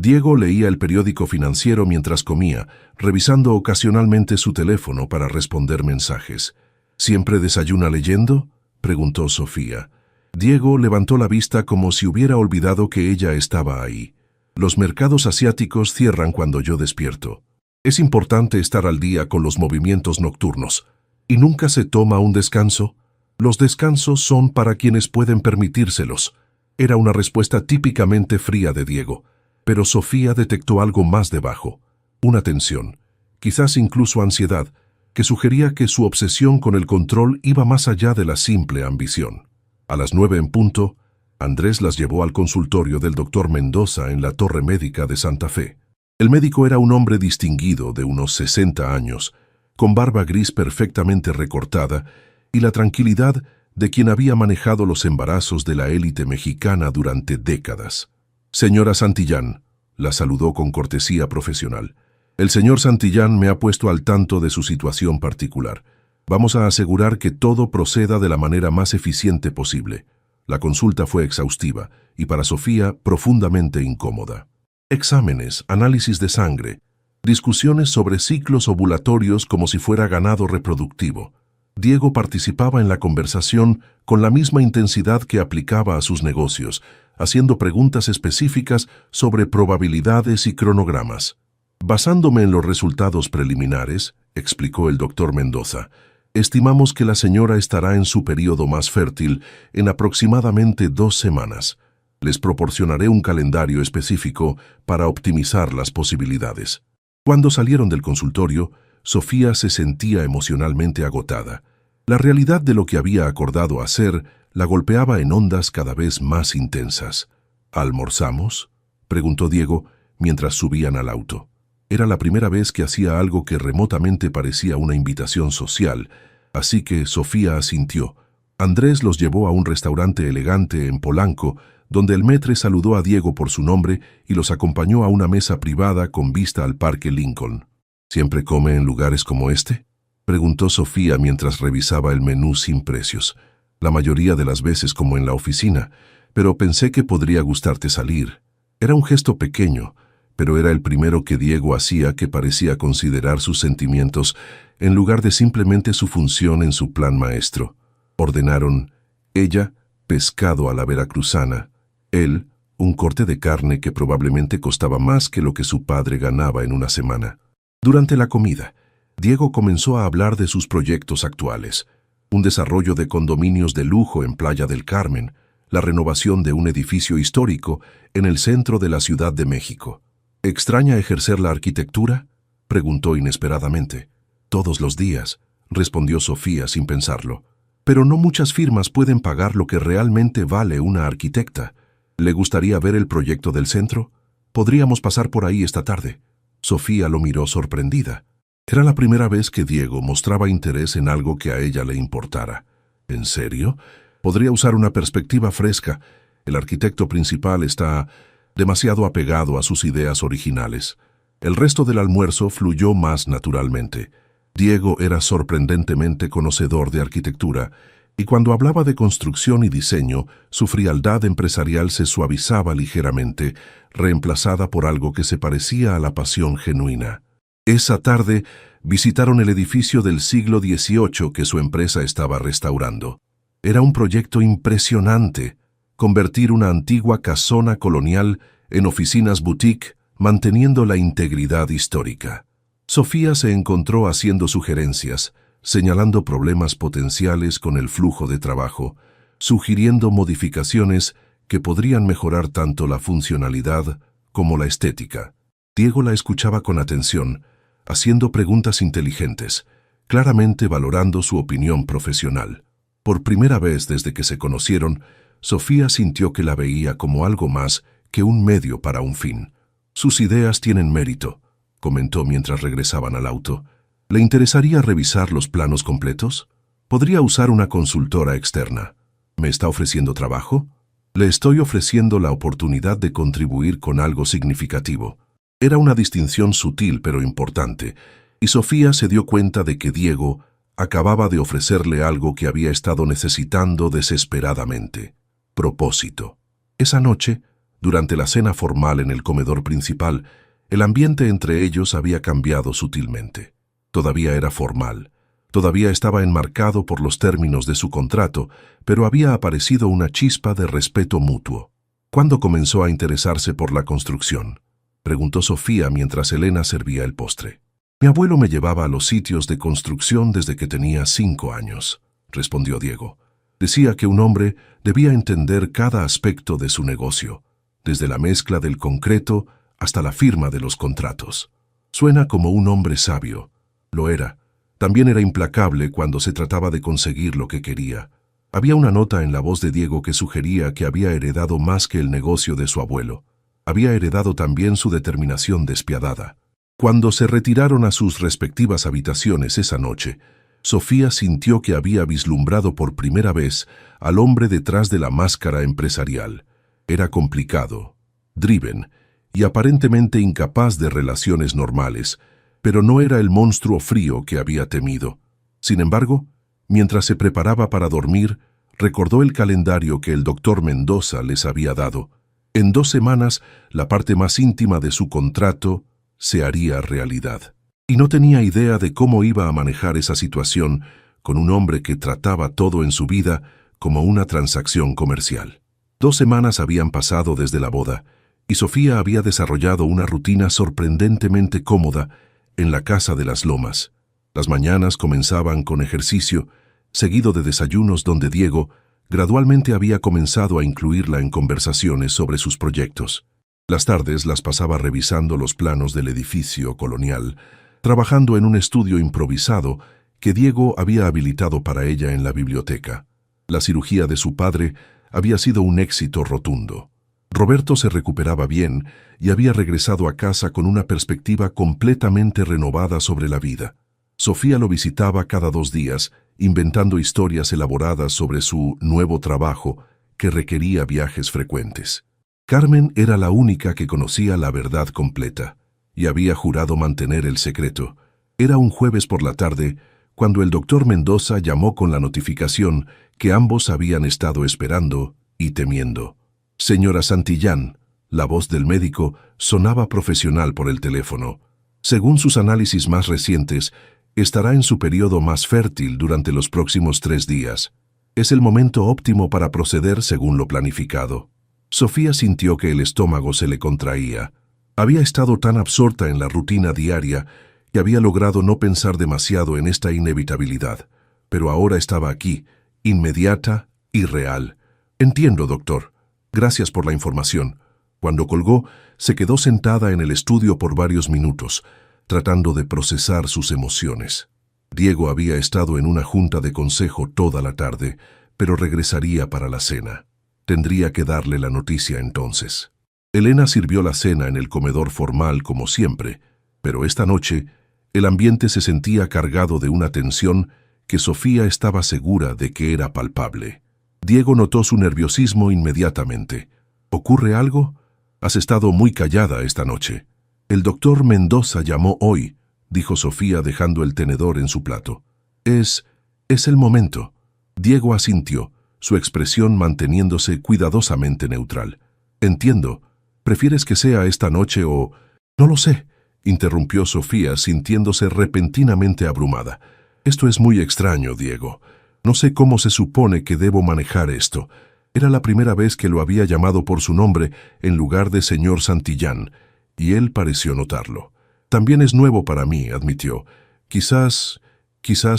Diego leía el periódico financiero mientras comía, revisando ocasionalmente su teléfono para responder mensajes. «¿Siempre desayuna leyendo?», preguntó Sofía. Diego levantó la vista como si hubiera olvidado que ella estaba ahí. «Los mercados asiáticos cierran cuando yo despierto. Es importante estar al día con los movimientos nocturnos. ¿Y nunca se toma un descanso?». «Los descansos son para quienes pueden permitírselos». Era una respuesta típicamente fría de Diego, pero Sofía detectó algo más debajo. Una tensión, quizás incluso ansiedad, que sugería que su obsesión con el control iba más allá de la simple ambición. A las 9 en punto, Andrés las llevó al consultorio del doctor Mendoza en la Torre Médica de Santa Fe. El médico era un hombre distinguido de unos 60 años, con barba gris perfectamente recortada y la tranquilidad de quien había manejado los embarazos de la élite mexicana durante décadas. «Señora Santillán», la saludó con cortesía profesional. «El señor Santillán me ha puesto al tanto de su situación particular. Vamos a asegurar que todo proceda de la manera más eficiente posible». La consulta fue exhaustiva y para Sofía profundamente incómoda. Exámenes, análisis de sangre, discusiones sobre ciclos ovulatorios como si fuera ganado reproductivo. Diego participaba en la conversación con la misma intensidad que aplicaba a sus negocios, haciendo preguntas específicas sobre probabilidades y cronogramas. «Basándome en los resultados preliminares», explicó el doctor Mendoza, «estimamos que la señora estará en su periodo más fértil en aproximadamente 2 semanas. Les proporcionaré un calendario específico para optimizar las posibilidades». Cuando salieron del consultorio, Sofía se sentía emocionalmente agotada. La realidad de lo que había acordado hacer la golpeaba en ondas cada vez más intensas. «¿Almorzamos?», preguntó Diego mientras subían al auto. Era la primera vez que hacía algo que remotamente parecía una invitación social, así que Sofía asintió. Andrés los llevó a un restaurante elegante en Polanco, donde el maître saludó a Diego por su nombre y los acompañó a una mesa privada con vista al Parque Lincoln. «¿Siempre come en lugares como este?», preguntó Sofía mientras revisaba el menú sin precios. «La mayoría de las veces como en la oficina, pero pensé que podría gustarte salir». Era un gesto pequeño, pero era el primero que Diego hacía que parecía considerar sus sentimientos en lugar de simplemente su función en su plan maestro. Ordenaron: ella, pescado a la veracruzana; él, un corte de carne que probablemente costaba más que lo que su padre ganaba en una semana. Durante la comida, Diego comenzó a hablar de sus proyectos actuales: un desarrollo de condominios de lujo en Playa del Carmen, la renovación de un edificio histórico en el centro de la Ciudad de México. «¿Extraña ejercer la arquitectura?», preguntó inesperadamente. «Todos los días», respondió Sofía sin pensarlo. «Pero no muchas firmas pueden pagar lo que realmente vale una arquitecta. ¿Le gustaría ver el proyecto del centro? Podríamos pasar por ahí esta tarde». Sofía lo miró sorprendida. Era la primera vez que Diego mostraba interés en algo que a ella le importara. «¿En serio? Podría usar una perspectiva fresca. El arquitecto principal está demasiado apegado a sus ideas originales». El resto del almuerzo fluyó más naturalmente. Diego era sorprendentemente conocedor de arquitectura, y cuando hablaba de construcción y diseño, su frialdad empresarial se suavizaba ligeramente, reemplazada por algo que se parecía a la pasión genuina. Esa tarde visitaron el edificio del siglo XVIII que su empresa estaba restaurando. Era un proyecto impresionante: convertir una antigua casona colonial en oficinas boutique, manteniendo la integridad histórica. Sofía se encontró haciendo sugerencias, señalando problemas potenciales con el flujo de trabajo, sugiriendo modificaciones que podrían mejorar tanto la funcionalidad como la estética. Diego la escuchaba con atención, haciendo preguntas inteligentes, claramente valorando su opinión profesional. Por primera vez desde que se conocieron, Sofía sintió que la veía como algo más que un medio para un fin. «Sus ideas tienen mérito», comentó mientras regresaban al auto. «¿Le interesaría revisar los planos completos? Podría usar una consultora externa. ¿Me está ofreciendo trabajo?» «Le estoy ofreciendo la oportunidad de contribuir con algo significativo». Era una distinción sutil pero importante, y Sofía se dio cuenta de que Diego acababa de ofrecerle algo que había estado necesitando desesperadamente: propósito. Esa noche, durante la cena formal en el comedor principal, el ambiente entre ellos había cambiado sutilmente. Todavía era formal, todavía estaba enmarcado por los términos de su contrato, pero había aparecido una chispa de respeto mutuo. ¿Cuándo comenzó a interesarse por la construcción?, preguntó Sofía mientras Elena servía el postre. «Mi abuelo me llevaba a los sitios de construcción desde que tenía 5 años», respondió Diego. «Decía que un hombre debía entender cada aspecto de su negocio, desde la mezcla del concreto hasta la firma de los contratos. Suena como un hombre sabio. Lo era. También era implacable cuando se trataba de conseguir lo que quería». Había una nota en la voz de Diego que sugería que había heredado más que el negocio de su abuelo. Había heredado también su determinación despiadada. Cuando se retiraron a sus respectivas habitaciones esa noche, Sofía sintió que había vislumbrado por primera vez al hombre detrás de la máscara empresarial. Era complicado, driven y aparentemente incapaz de relaciones normales, pero no era el monstruo frío que había temido. Sin embargo, mientras se preparaba para dormir, recordó el calendario que el doctor Mendoza les había dado. En 2 semanas, la parte más íntima de su contrato se haría realidad. Y no tenía idea de cómo iba a manejar esa situación con un hombre que trataba todo en su vida como una transacción comercial. 2 semanas habían pasado desde la boda, y Sofía había desarrollado una rutina sorprendentemente cómoda en la casa de las Lomas. Las mañanas comenzaban con ejercicio, seguido de desayunos donde Diego gradualmente había comenzado a incluirla en conversaciones sobre sus proyectos. Las tardes las pasaba revisando los planos del edificio colonial, trabajando en un estudio improvisado que Diego había habilitado para ella en la biblioteca. La cirugía de su padre había sido un éxito rotundo. Roberto se recuperaba bien y había regresado a casa con una perspectiva completamente renovada sobre la vida. Sofía lo visitaba cada 2 días, inventando historias elaboradas sobre su nuevo trabajo que requería viajes frecuentes. Carmen era la única que conocía la verdad completa y había jurado mantener el secreto. Era un jueves por la tarde cuando el doctor Mendoza llamó con la notificación que ambos habían estado esperando y temiendo. «Señora Santillán», la voz del médico sonaba profesional por el teléfono. «Según sus análisis más recientes, estará en su periodo más fértil durante los próximos 3 días. Es el momento óptimo para proceder según lo planificado». Sofía sintió que el estómago se le contraía. Había estado tan absorta en la rutina diaria que había logrado no pensar demasiado en esta inevitabilidad, pero ahora estaba aquí, inmediata y real. «Entiendo, doctor. Gracias por la información». Cuando colgó, se quedó sentada en el estudio por varios minutos, tratando de procesar sus emociones. Diego había estado en una junta de consejo toda la tarde, pero regresaría para la cena. Tendría que darle la noticia entonces. Elena sirvió la cena en el comedor formal como siempre, pero esta noche el ambiente se sentía cargado de una tensión que Sofía estaba segura de que era palpable. Diego notó su nerviosismo inmediatamente. «¿Ocurre algo? Has estado muy callada esta noche». «El doctor Mendoza llamó hoy», dijo Sofía dejando el tenedor en su plato. Es el momento». Diego asintió, su expresión manteniéndose cuidadosamente neutral. «Entiendo. ¿Prefieres que sea esta noche o...?» «No lo sé», interrumpió Sofía sintiéndose repentinamente abrumada. «Esto es muy extraño, Diego. No sé cómo se supone que debo manejar esto. Era la primera vez que lo había llamado por su nombre en lugar de señor Santillán, y él pareció notarlo. También es nuevo para mí», admitió. Quizás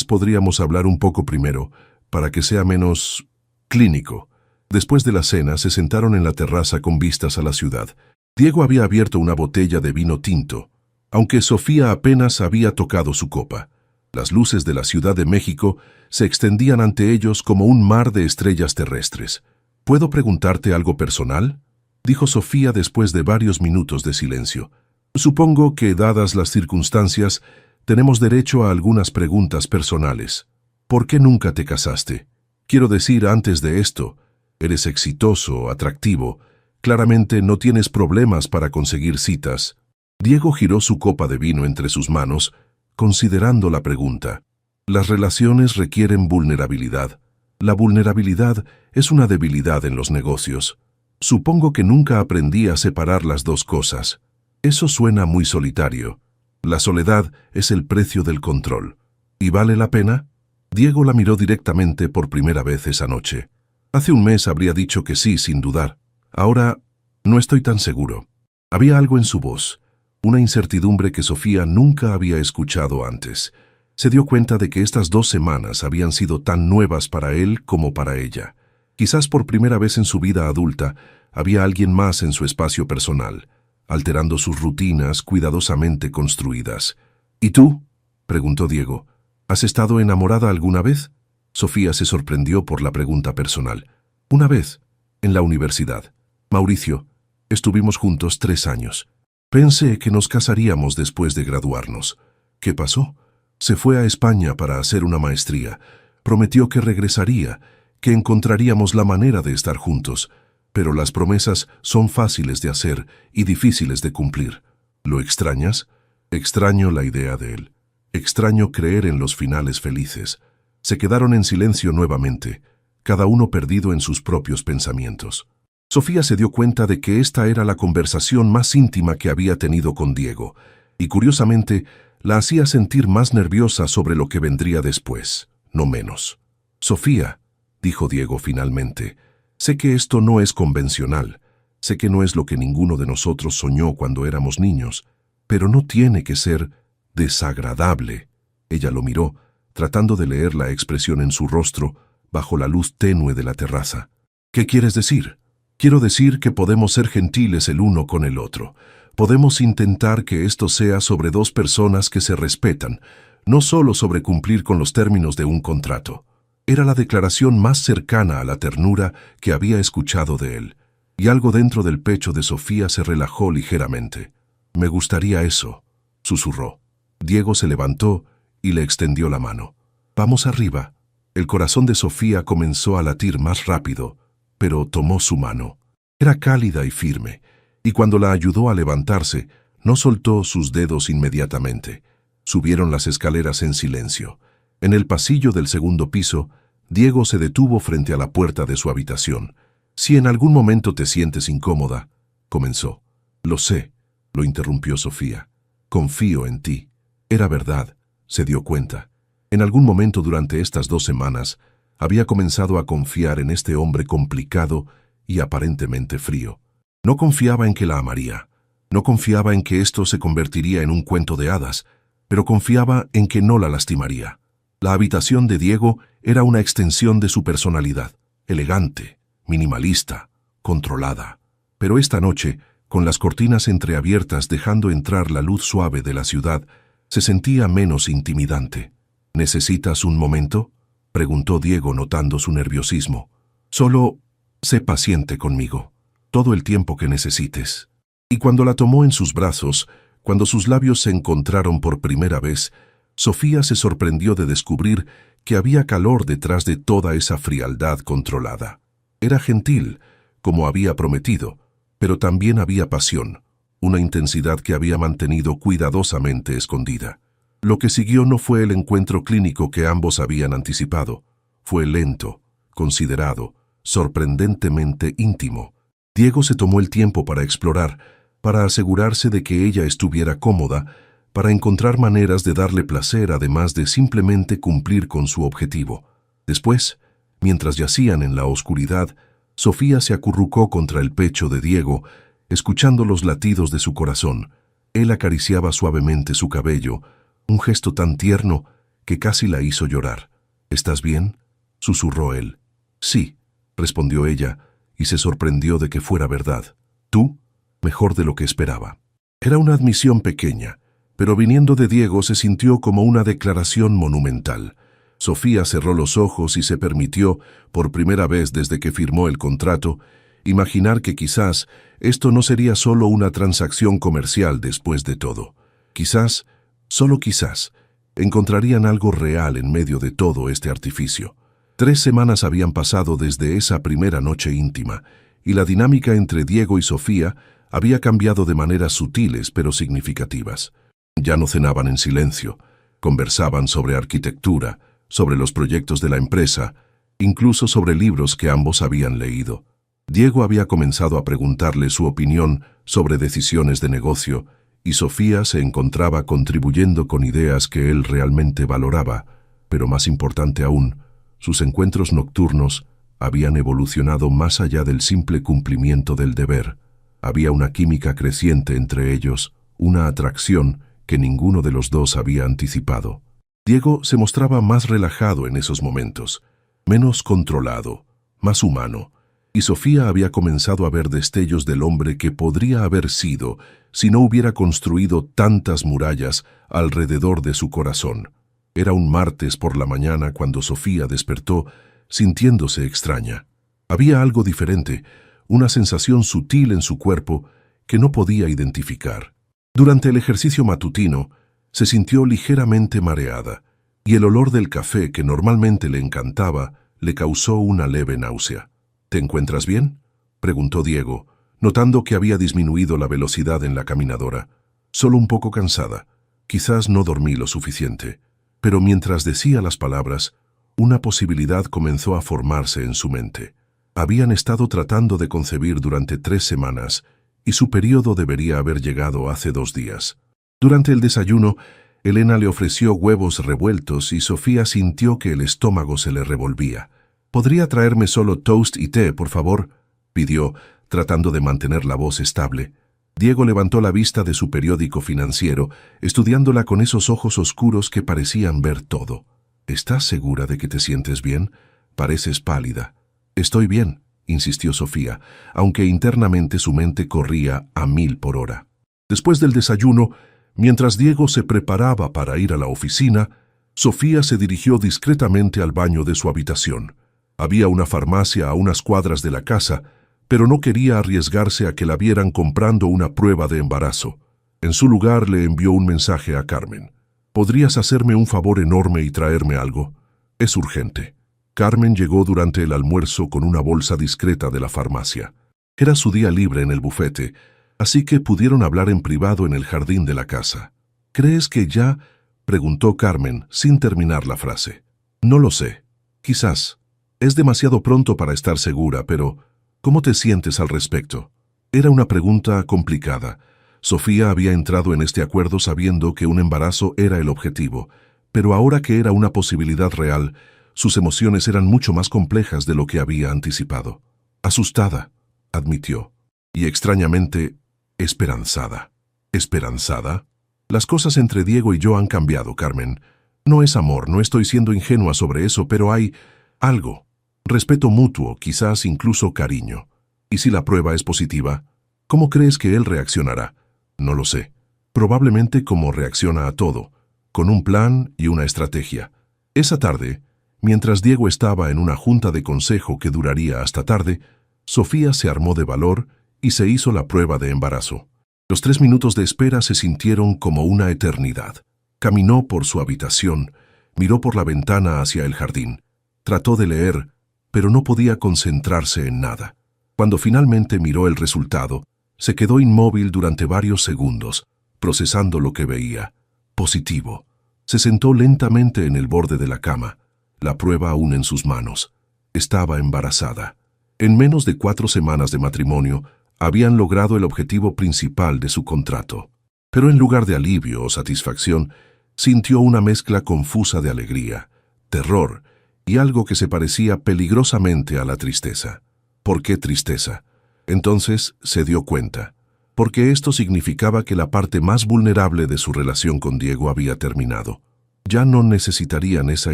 podríamos hablar un poco primero, para que sea menos clínico». Después de la cena, se sentaron en la terraza con vistas a la ciudad. Diego había abierto una botella de vino tinto, aunque Sofía apenas había tocado su copa. Las luces de la Ciudad de México se extendían ante ellos como un mar de estrellas terrestres. ¿Puedo preguntarte algo personal?, dijo Sofía después de varios minutos de silencio. Supongo que, dadas las circunstancias, tenemos derecho a algunas preguntas personales. ¿Por qué nunca te casaste? Quiero decir, antes de esto, eres exitoso, atractivo, claramente no tienes problemas para conseguir citas. Diego giró su copa de vino entre sus manos, considerando la pregunta. Las relaciones requieren vulnerabilidad. La vulnerabilidad es una debilidad en los negocios. Supongo que nunca aprendí a separar las dos cosas. Eso suena muy solitario. La soledad es el precio del control. ¿Y vale la pena? Diego la miró directamente por primera vez esa noche. Hace un mes habría dicho que sí, sin dudar. Ahora, no estoy tan seguro. Había algo en su voz, una incertidumbre que Sofía nunca había escuchado antes. Se dio cuenta de que estas 2 semanas habían sido tan nuevas para él como para ella. Quizás por primera vez en su vida adulta, había alguien más en su espacio personal, alterando sus rutinas cuidadosamente construidas. ¿Y tú?, preguntó Diego. ¿Has estado enamorada alguna vez? Sofía se sorprendió por la pregunta personal. Una vez, en la universidad. Mauricio, estuvimos juntos 3 años. Pensé que nos casaríamos después de graduarnos. ¿Qué pasó? Se fue a España para hacer una maestría. Prometió que regresaría, que encontraríamos la manera de estar juntos. Pero las promesas son fáciles de hacer y difíciles de cumplir. ¿Lo extrañas? Extraño la idea de él. Extraño creer en los finales felices. Se quedaron en silencio nuevamente, cada uno perdido en sus propios pensamientos. Sofía se dio cuenta de que esta era la conversación más íntima que había tenido con Diego, y curiosamente la hacía sentir más nerviosa sobre lo que vendría después, no menos. Sofía, dijo Diego finalmente, sé que esto no es convencional, sé que no es lo que ninguno de nosotros soñó cuando éramos niños, pero no tiene que ser desagradable. Ella lo miró, tratando de leer la expresión en su rostro bajo la luz tenue de la terraza. ¿Qué quieres decir? Quiero decir que podemos ser gentiles el uno con el otro. Podemos intentar que esto sea sobre 2 personas que se respetan, no solo sobre cumplir con los términos de un contrato. Era la declaración más cercana a la ternura que había escuchado de él, y algo dentro del pecho de Sofía se relajó ligeramente. Me gustaría eso, susurró. Diego se levantó y le extendió la mano. Vamos arriba. El corazón de Sofía comenzó a latir más rápido, pero tomó su mano. Era cálida y firme, y cuando la ayudó a levantarse, no soltó sus dedos inmediatamente. Subieron las escaleras en silencio. En el pasillo del 2.º piso, Diego se detuvo frente a la puerta de su habitación. Si en algún momento te sientes incómoda, comenzó. Lo sé, lo interrumpió Sofía. Confío en ti. Era verdad, se dio cuenta. En algún momento durante estas 2 semanas, había comenzado a confiar en este hombre complicado y aparentemente frío. No confiaba en que la amaría, no confiaba en que esto se convertiría en un cuento de hadas, pero confiaba en que no la lastimaría. La habitación de Diego era una extensión de su personalidad, elegante, minimalista, controlada. Pero esta noche, con las cortinas entreabiertas dejando entrar la luz suave de la ciudad, se sentía menos intimidante. ¿Necesitas un momento?, preguntó Diego notando su nerviosismo. Solo sé paciente conmigo, todo el tiempo que necesites. Y cuando la tomó en sus brazos, cuando sus labios se encontraron por primera vez, Sofía se sorprendió de descubrir que había calor detrás de toda esa frialdad controlada. Era gentil, como había prometido, pero también había pasión, una intensidad que había mantenido cuidadosamente escondida. Lo que siguió no fue el encuentro clínico que ambos habían anticipado. Fue lento, considerado, sorprendentemente íntimo. Diego se tomó el tiempo para explorar, para asegurarse de que ella estuviera cómoda, para encontrar maneras de darle placer además de simplemente cumplir con su objetivo. Después, mientras yacían en la oscuridad, Sofía se acurrucó contra el pecho de Diego, escuchando los latidos de su corazón. Él acariciaba suavemente su cabello, un gesto tan tierno que casi la hizo llorar. ¿Estás bien?, susurró él. Sí, respondió ella, y se sorprendió de que fuera verdad. Tú, mejor de lo que esperaba. Era una admisión pequeña, pero viniendo de Diego se sintió como una declaración monumental. Sofía cerró los ojos y se permitió, por primera vez desde que firmó el contrato, imaginar que quizás esto no sería solo una transacción comercial después de todo. Quizás, solo quizás, encontrarían algo real en medio de todo este artificio. 3 semanas habían pasado desde esa primera noche íntima, y la dinámica entre Diego y Sofía había cambiado de maneras sutiles pero significativas. Ya no cenaban en silencio, conversaban sobre arquitectura, sobre los proyectos de la empresa, incluso sobre libros que ambos habían leído. Diego había comenzado a preguntarle su opinión sobre decisiones de negocio, y Sofía se encontraba contribuyendo con ideas que él realmente valoraba, pero más importante aún, sus encuentros nocturnos habían evolucionado más allá del simple cumplimiento del deber. Había una química creciente entre ellos, una atracción que ninguno de los dos había anticipado. Diego se mostraba más relajado en esos momentos, menos controlado, más humano, y Sofía había comenzado a ver destellos del hombre que podría haber sido si no hubiera construido tantas murallas alrededor de su corazón. Era un martes por la mañana cuando Sofía despertó, sintiéndose extraña. Había algo diferente, una sensación sutil en su cuerpo que no podía identificar. Durante el ejercicio matutino, se sintió ligeramente mareada, y el olor del café que normalmente le encantaba le causó una leve náusea. ¿Te encuentras bien?, preguntó Diego, notando que había disminuido la velocidad en la caminadora. Solo un poco cansada. Quizás no dormí lo suficiente. Pero mientras decía las palabras, una posibilidad comenzó a formarse en su mente. Habían estado tratando de concebir durante 3 semanas, y su periodo debería haber llegado hace 2 días. Durante el desayuno, Elena le ofreció huevos revueltos y Sofía sintió que el estómago se le revolvía. «¿Podría traerme solo toast y té, por favor?», pidió, tratando de mantener la voz estable. Diego levantó la vista de su periódico financiero, estudiándola con esos ojos oscuros que parecían ver todo. «¿Estás segura de que te sientes bien? Pareces pálida». «Estoy bien», insistió Sofía, aunque internamente su mente corría a 1000 por hora. Después del desayuno, mientras Diego se preparaba para ir a la oficina, Sofía se dirigió discretamente al baño de su habitación. Había una farmacia a unas cuadras de la casa, pero no quería arriesgarse a que la vieran comprando una prueba de embarazo. En su lugar le envió un mensaje a Carmen. «¿Podrías hacerme un favor enorme y traerme algo? Es urgente». Carmen llegó durante el almuerzo con una bolsa discreta de la farmacia. Era su día libre en el bufete, así que pudieron hablar en privado en el jardín de la casa. «¿Crees que ya?», preguntó Carmen sin terminar la frase. «No lo sé. Quizás. Es demasiado pronto para estar segura, pero ¿cómo te sientes al respecto?». Era una pregunta complicada. Sofía había entrado en este acuerdo sabiendo que un embarazo era el objetivo, pero ahora que era una posibilidad real, sus emociones eran mucho más complejas de lo que había anticipado. «Asustada», admitió, y extrañamente, esperanzada. ¿Esperanzada? Las cosas entre Diego y yo han cambiado, Carmen. No es amor, no estoy siendo ingenua sobre eso, pero hay algo. Respeto mutuo, quizás incluso cariño. ¿Y si la prueba es positiva? ¿Cómo crees que él reaccionará? No lo sé. Probablemente como reacciona a todo, con un plan y una estrategia. Esa tarde, mientras Diego estaba en una junta de consejo que duraría hasta tarde, Sofía se armó de valor y se hizo la prueba de embarazo. Los 3 minutos de espera se sintieron como una eternidad. Caminó por su habitación, miró por la ventana hacia el jardín. Trató de leer, pero no podía concentrarse en nada. Cuando finalmente miró el resultado, se quedó inmóvil durante varios segundos, procesando lo que veía. Positivo. Se sentó lentamente en el borde de la cama, la prueba aún en sus manos. Estaba embarazada. En menos de 4 semanas de matrimonio, habían logrado el objetivo principal de su contrato. Pero en lugar de alivio o satisfacción, sintió una mezcla confusa de alegría, terror y algo que se parecía peligrosamente a la tristeza. ¿Por qué tristeza? Entonces se dio cuenta. Porque esto significaba que la parte más vulnerable de su relación con Diego había terminado. Ya no necesitarían esa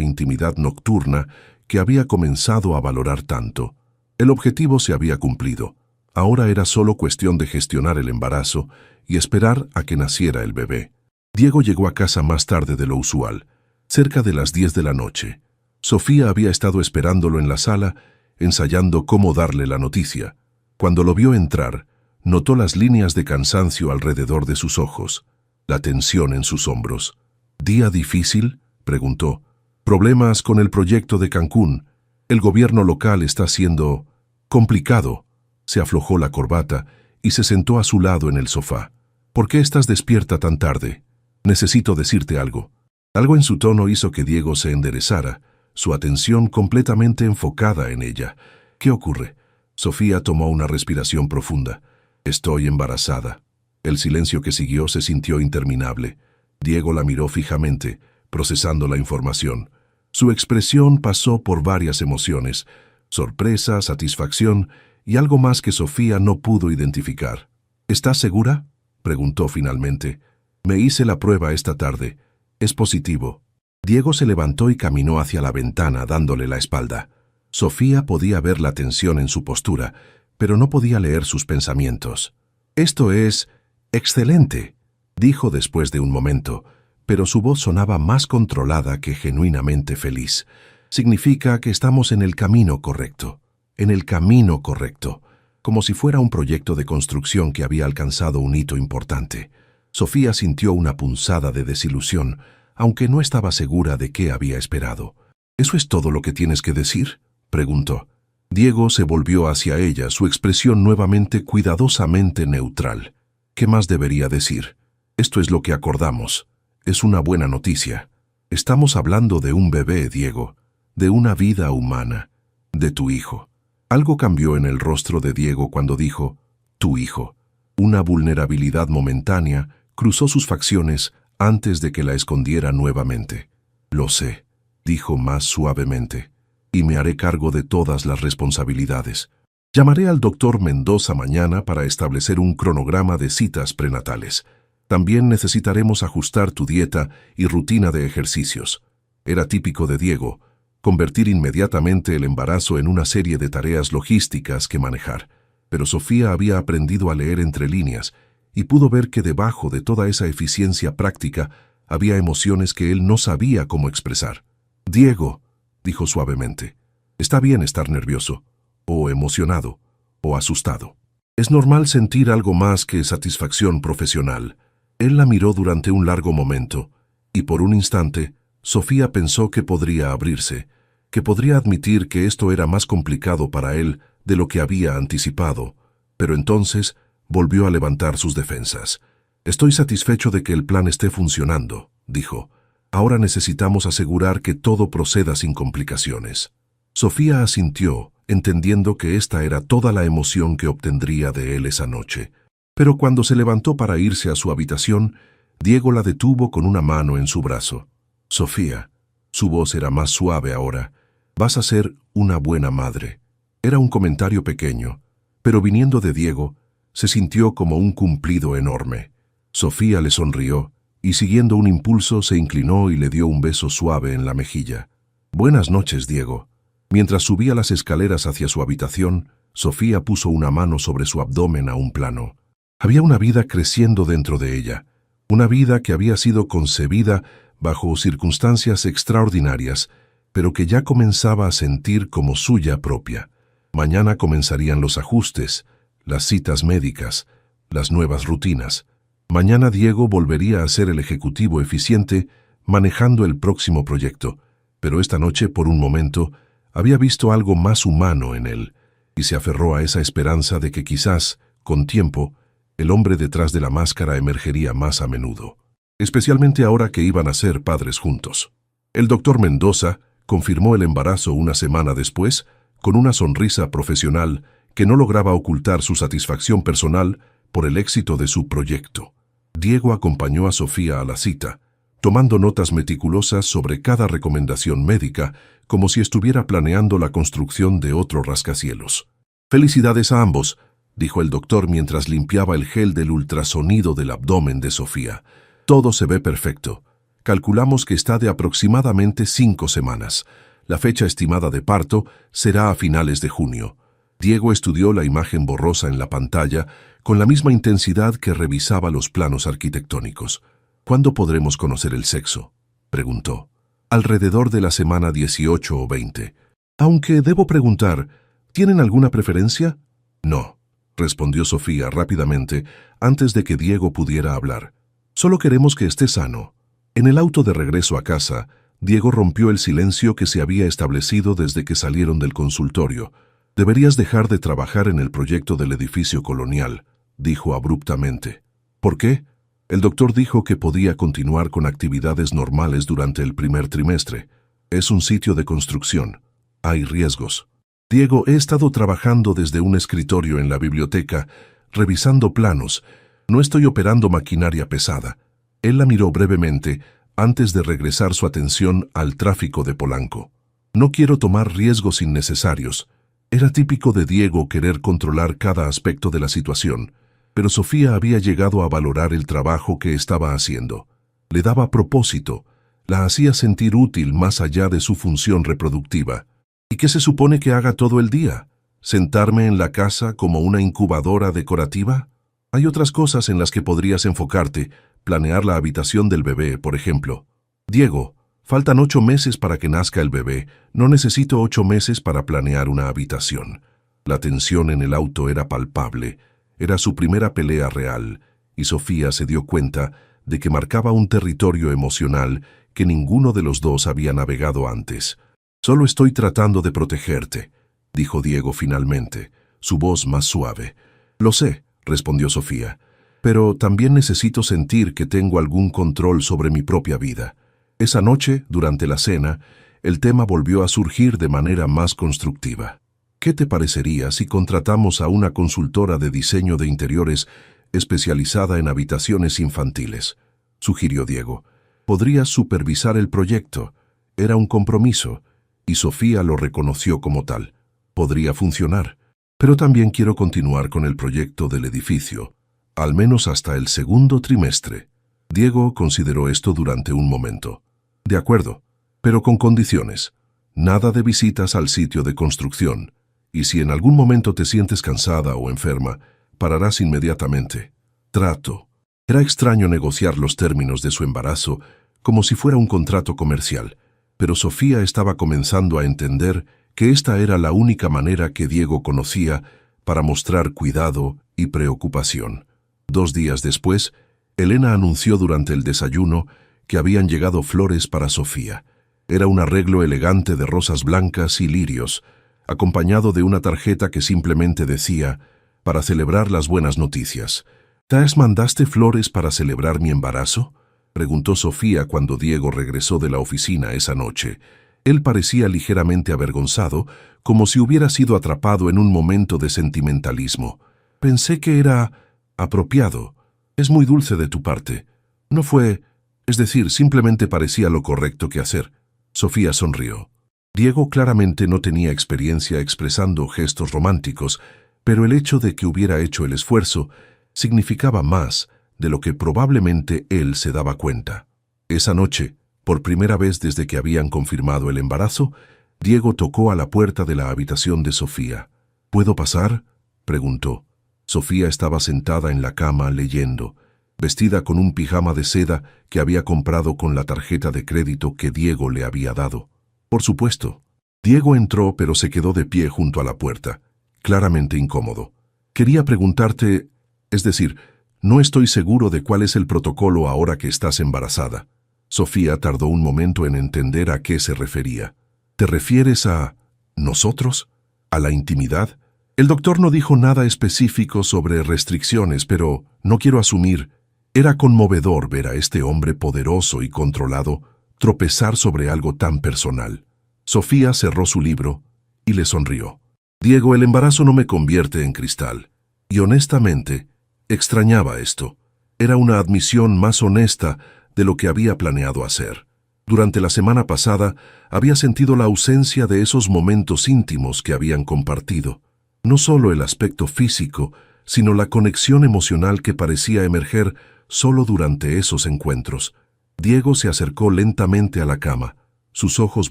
intimidad nocturna que había comenzado a valorar tanto. El objetivo se había cumplido. Ahora era solo cuestión de gestionar el embarazo y esperar a que naciera el bebé. Diego llegó a casa más tarde de lo usual, cerca de las 10 de la noche. Sofía había estado esperándolo en la sala, ensayando cómo darle la noticia. Cuando lo vio entrar, notó las líneas de cansancio alrededor de sus ojos, la tensión en sus hombros. ¿Día difícil?, preguntó. Problemas con el proyecto de Cancún. El gobierno local está siendo complicado. Se aflojó la corbata y se sentó a su lado en el sofá. ¿Por qué estás despierta tan tarde? Necesito decirte algo. Algo en su tono hizo que Diego se enderezara, su atención completamente enfocada en ella. ¿Qué ocurre? Sofía tomó una respiración profunda. Estoy embarazada. El silencio que siguió se sintió interminable. Diego la miró fijamente, procesando la información. Su expresión pasó por varias emociones: sorpresa, satisfacción y algo más que Sofía no pudo identificar. ¿Estás segura?, preguntó finalmente. Me hice la prueba esta tarde. Es positivo. Diego se levantó y caminó hacia la ventana, dándole la espalda. Sofía podía ver la tensión en su postura, pero no podía leer sus pensamientos. «Esto es excelente», dijo después de un momento, pero su voz sonaba más controlada que genuinamente feliz. «Significa que estamos en el camino correcto. En el camino correcto», como si fuera un proyecto de construcción que había alcanzado un hito importante. Sofía sintió una punzada de desilusión, aunque no estaba segura de qué había esperado. «¿Eso es todo lo que tienes que decir?», preguntó. Diego se volvió hacia ella, su expresión nuevamente cuidadosamente neutral. «¿Qué más debería decir? Esto es lo que acordamos. Es una buena noticia. Estamos hablando de un bebé, Diego, de una vida humana, de tu hijo». Algo cambió en el rostro de Diego cuando dijo «tu hijo». Una vulnerabilidad momentánea cruzó sus facciones antes de que la escondiera nuevamente. «Lo sé», dijo más suavemente, «y me haré cargo de todas las responsabilidades. Llamaré al doctor Mendoza mañana para establecer un cronograma de citas prenatales. También necesitaremos ajustar tu dieta y rutina de ejercicios». Era típico de Diego convertir inmediatamente el embarazo en una serie de tareas logísticas que manejar. Pero Sofía había aprendido a leer entre líneas y pudo ver que debajo de toda esa eficiencia práctica había emociones que él no sabía cómo expresar. «Diego», dijo suavemente, «está bien estar nervioso, o emocionado, o asustado. Es normal sentir algo más que satisfacción profesional». Él la miró durante un largo momento, y por un instante, Sofía pensó que podría abrirse, que podría admitir que esto era más complicado para él de lo que había anticipado, pero entonces volvió a levantar sus defensas. «Estoy satisfecho de que el plan esté funcionando», dijo. «Ahora necesitamos asegurar que todo proceda sin complicaciones». Sofía asintió, entendiendo que esta era toda la emoción que obtendría de él esa noche. Pero cuando se levantó para irse a su habitación, Diego la detuvo con una mano en su brazo. «Sofía», su voz era más suave ahora, «vas a ser una buena madre». Era un comentario pequeño, pero viniendo de Diego, se sintió como un cumplido enorme. Sofía le sonrió y, siguiendo un impulso, se inclinó y le dio un beso suave en la mejilla. «Buenas noches, Diego». Mientras subía las escaleras hacia su habitación, Sofía puso una mano sobre su abdomen a un plano. Había una vida creciendo dentro de ella, una vida que había sido concebida bajo circunstancias extraordinarias, pero que ya comenzaba a sentir como suya propia. Mañana comenzarían los ajustes, las citas médicas, las nuevas rutinas. Mañana Diego volvería a ser el ejecutivo eficiente manejando el próximo proyecto, pero esta noche, por un momento, había visto algo más humano en él, y se aferró a esa esperanza de que quizás, con tiempo, el hombre detrás de la máscara emergería más a menudo, especialmente ahora que iban a ser padres juntos. El doctor Mendoza confirmó el embarazo una semana después, con una sonrisa profesional que no lograba ocultar su satisfacción personal por el éxito de su proyecto. Diego acompañó a Sofía a la cita, tomando notas meticulosas sobre cada recomendación médica, como si estuviera planeando la construcción de otro rascacielos. «Felicidades a ambos», dijo el doctor mientras limpiaba el gel del ultrasonido del abdomen de Sofía. «Todo se ve perfecto. Calculamos que está de aproximadamente 5 semanas. La fecha estimada de parto será a finales de junio. Diego estudió la imagen borrosa en la pantalla con la misma intensidad que revisaba los planos arquitectónicos. ¿Cuándo podremos conocer el sexo?, preguntó. Alrededor de la semana 18 o 20. Aunque debo preguntar, ¿tienen alguna preferencia? No, respondió Sofía rápidamente antes de que Diego pudiera hablar. Solo queremos que esté sano. En el auto de regreso a casa, Diego rompió el silencio que se había establecido desde que salieron del consultorio. Deberías dejar de trabajar en el proyecto del edificio colonial, dijo abruptamente. ¿Por qué? El doctor dijo que podía continuar con actividades normales durante el primer trimestre. Es un sitio de construcción. Hay riesgos. Diego, he estado trabajando desde un escritorio en la biblioteca, revisando planos. No estoy operando maquinaria pesada. Él la miró brevemente antes de regresar su atención al tráfico de Polanco. No quiero tomar riesgos innecesarios. Era típico de Diego querer controlar cada aspecto de la situación, pero Sofía había llegado a valorar el trabajo que estaba haciendo. Le daba propósito, la hacía sentir útil más allá de su función reproductiva. ¿Y qué se supone que haga todo el día? ¿Sentarme en la casa como una incubadora decorativa? Hay otras cosas en las que podrías enfocarte, planear la habitación del bebé, por ejemplo. Diego, faltan 8 meses para que nazca el bebé. No necesito 8 meses para planear una habitación. La tensión en el auto era palpable. Era su primera pelea real, y Sofía se dio cuenta de que marcaba un territorio emocional que ninguno de los dos había navegado antes. Solo estoy tratando de protegerte, dijo Diego finalmente, su voz más suave. Lo sé, respondió Sofía, pero también necesito sentir que tengo algún control sobre mi propia vida. Esa noche, durante la cena, el tema volvió a surgir de manera más constructiva. ¿Qué te parecería si contratamos a una consultora de diseño de interiores especializada en habitaciones infantiles?, sugirió Diego. Podrías supervisar el proyecto. Era un compromiso, y Sofía lo reconoció como tal. Podría funcionar. Pero también quiero continuar con el proyecto del edificio, al menos hasta el segundo trimestre. Diego consideró esto durante un momento. De acuerdo, pero con condiciones. Nada de visitas al sitio de construcción. Y si en algún momento te sientes cansada o enferma, pararás inmediatamente. Trato. Era extraño negociar los términos de su embarazo como si fuera un contrato comercial, pero Sofía estaba comenzando a entender que esta era la única manera que Diego conocía para mostrar cuidado y preocupación. 2 días después, Elena anunció durante el desayuno que habían llegado flores para Sofía. Era un arreglo elegante de rosas blancas y lirios, acompañado de una tarjeta que simplemente decía, para celebrar las buenas noticias. ¿Te mandaste flores para celebrar mi embarazo?, preguntó Sofía cuando Diego regresó de la oficina esa noche. Él parecía ligeramente avergonzado, como si hubiera sido atrapado en un momento de sentimentalismo. Pensé que era apropiado. Es muy dulce de tu parte. No fue... Es decir, simplemente parecía lo correcto que hacer. Sofía sonrió. Diego claramente no tenía experiencia expresando gestos románticos, pero el hecho de que hubiera hecho el esfuerzo significaba más de lo que probablemente él se daba cuenta. Esa noche, por primera vez desde que habían confirmado el embarazo, Diego tocó a la puerta de la habitación de Sofía. ¿Puedo pasar?, preguntó. Sofía estaba sentada en la cama leyendo, vestida con un pijama de seda que había comprado con la tarjeta de crédito que Diego le había dado. Por supuesto. Diego entró, pero se quedó de pie junto a la puerta, claramente incómodo. Quería preguntarte, es decir, no estoy seguro de cuál es el protocolo ahora que estás embarazada. Sofía tardó un momento en entender a qué se refería. ¿Te refieres a nosotros? ¿A la intimidad? El doctor no dijo nada específico sobre restricciones, pero no quiero asumir. Era conmovedor ver a este hombre poderoso y controlado tropezar sobre algo tan personal. Sofía cerró su libro y le sonrió. Diego, el embarazo no me convierte en cristal. Y honestamente, extrañaba esto. Era una admisión más honesta de lo que había planeado hacer. Durante la semana pasada había sentido la ausencia de esos momentos íntimos que habían compartido. No solo el aspecto físico, sino la conexión emocional que parecía emerger solo durante esos encuentros. Diego se acercó lentamente a la cama, sus ojos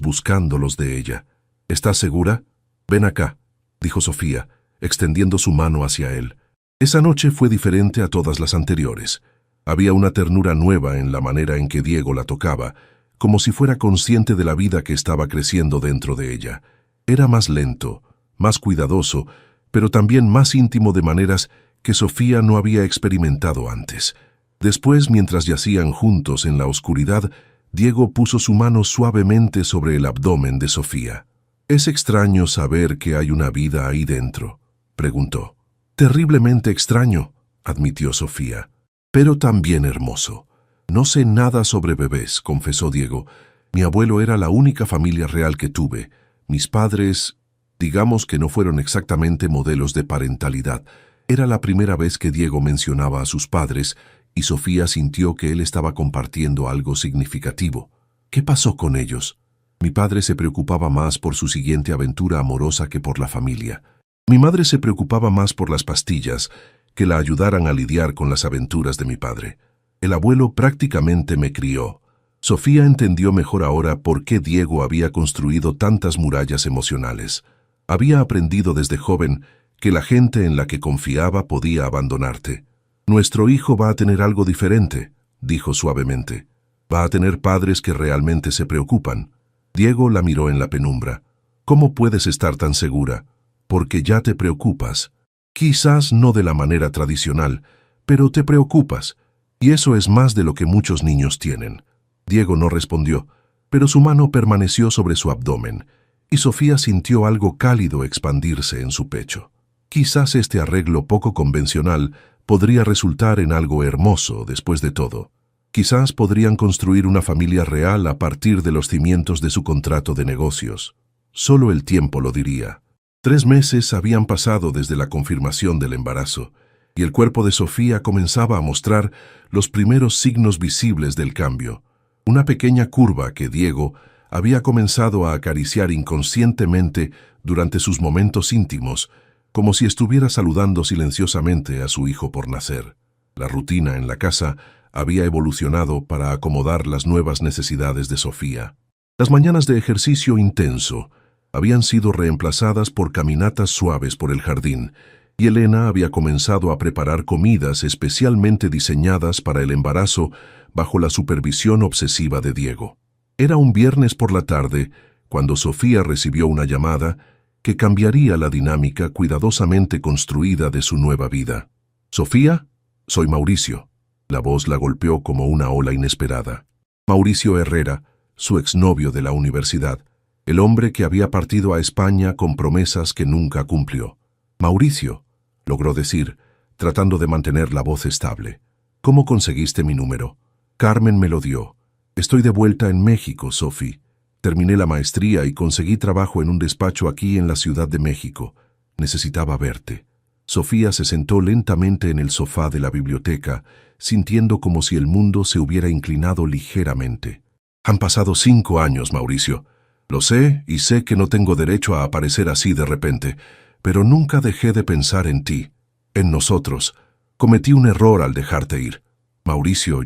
buscando los de ella. ¿Estás segura? Ven acá, dijo Sofía, extendiendo su mano hacia él. Esa noche fue diferente a todas las anteriores. Había una ternura nueva en la manera en que Diego la tocaba, como si fuera consciente de la vida que estaba creciendo dentro de ella. Era más lento, más cuidadoso, pero también más íntimo de maneras que Sofía no había experimentado antes. Después, mientras yacían juntos en la oscuridad, Diego puso su mano suavemente sobre el abdomen de Sofía. «¿Es extraño saber que hay una vida ahí dentro?», preguntó. «Terriblemente extraño», admitió Sofía, «pero también hermoso. No sé nada sobre bebés», confesó Diego. «Mi abuelo era la única familia real que tuve. Mis padres, digamos que no fueron exactamente modelos de parentalidad». Era la primera vez que Diego mencionaba a sus padres, y Sofía sintió que él estaba compartiendo algo significativo. «¿Qué pasó con ellos?». «Mi padre se preocupaba más por su siguiente aventura amorosa que por la familia. Mi madre se preocupaba más por las pastillas, que la ayudaran a lidiar con las aventuras de mi padre. El abuelo prácticamente me crió». Sofía entendió mejor ahora por qué Diego había construido tantas murallas emocionales. Había aprendido desde joven que la gente en la que confiaba podía abandonarte. «Nuestro hijo va a tener algo diferente», dijo suavemente. «Va a tener padres que realmente se preocupan». Diego la miró en la penumbra. «¿Cómo puedes estar tan segura? Porque ya te preocupas. Quizás no de la manera tradicional, pero te preocupas. Y eso es más de lo que muchos niños tienen». Diego no respondió, pero su mano permaneció sobre su abdomen, y Sofía sintió algo cálido expandirse en su pecho. Quizás este arreglo poco convencional podría resultar en algo hermoso después de todo. Quizás podrían construir una familia real a partir de los cimientos de su contrato de negocios. Solo el tiempo lo diría. 3 meses habían pasado desde la confirmación del embarazo, y el cuerpo de Sofía comenzaba a mostrar los primeros signos visibles del cambio. Una pequeña curva que Diego había comenzado a acariciar inconscientemente durante sus momentos íntimos, como si estuviera saludando silenciosamente a su hijo por nacer. La rutina en la casa había evolucionado para acomodar las nuevas necesidades de Sofía. Las mañanas de ejercicio intenso habían sido reemplazadas por caminatas suaves por el jardín, y Elena había comenzado a preparar comidas especialmente diseñadas para el embarazo bajo la supervisión obsesiva de Diego. Era un viernes por la tarde cuando Sofía recibió una llamada que cambiaría la dinámica cuidadosamente construida de su nueva vida. «Sofía, soy Mauricio». La voz la golpeó como una ola inesperada. Mauricio Herrera, su exnovio de la universidad, el hombre que había partido a España con promesas que nunca cumplió. «Mauricio», logró decir, tratando de mantener la voz estable. «¿Cómo conseguiste mi número?». «Carmen me lo dio. Estoy de vuelta en México, Sophie. Terminé la maestría y conseguí trabajo en un despacho aquí en la Ciudad de México. Necesitaba verte». Sofía se sentó lentamente en el sofá de la biblioteca, sintiendo como si el mundo se hubiera inclinado ligeramente. «Han pasado 5 años, Mauricio. Lo sé y sé que no tengo derecho a aparecer así de repente, pero nunca dejé de pensar en ti, en nosotros. Cometí un error al dejarte ir. Mauricio,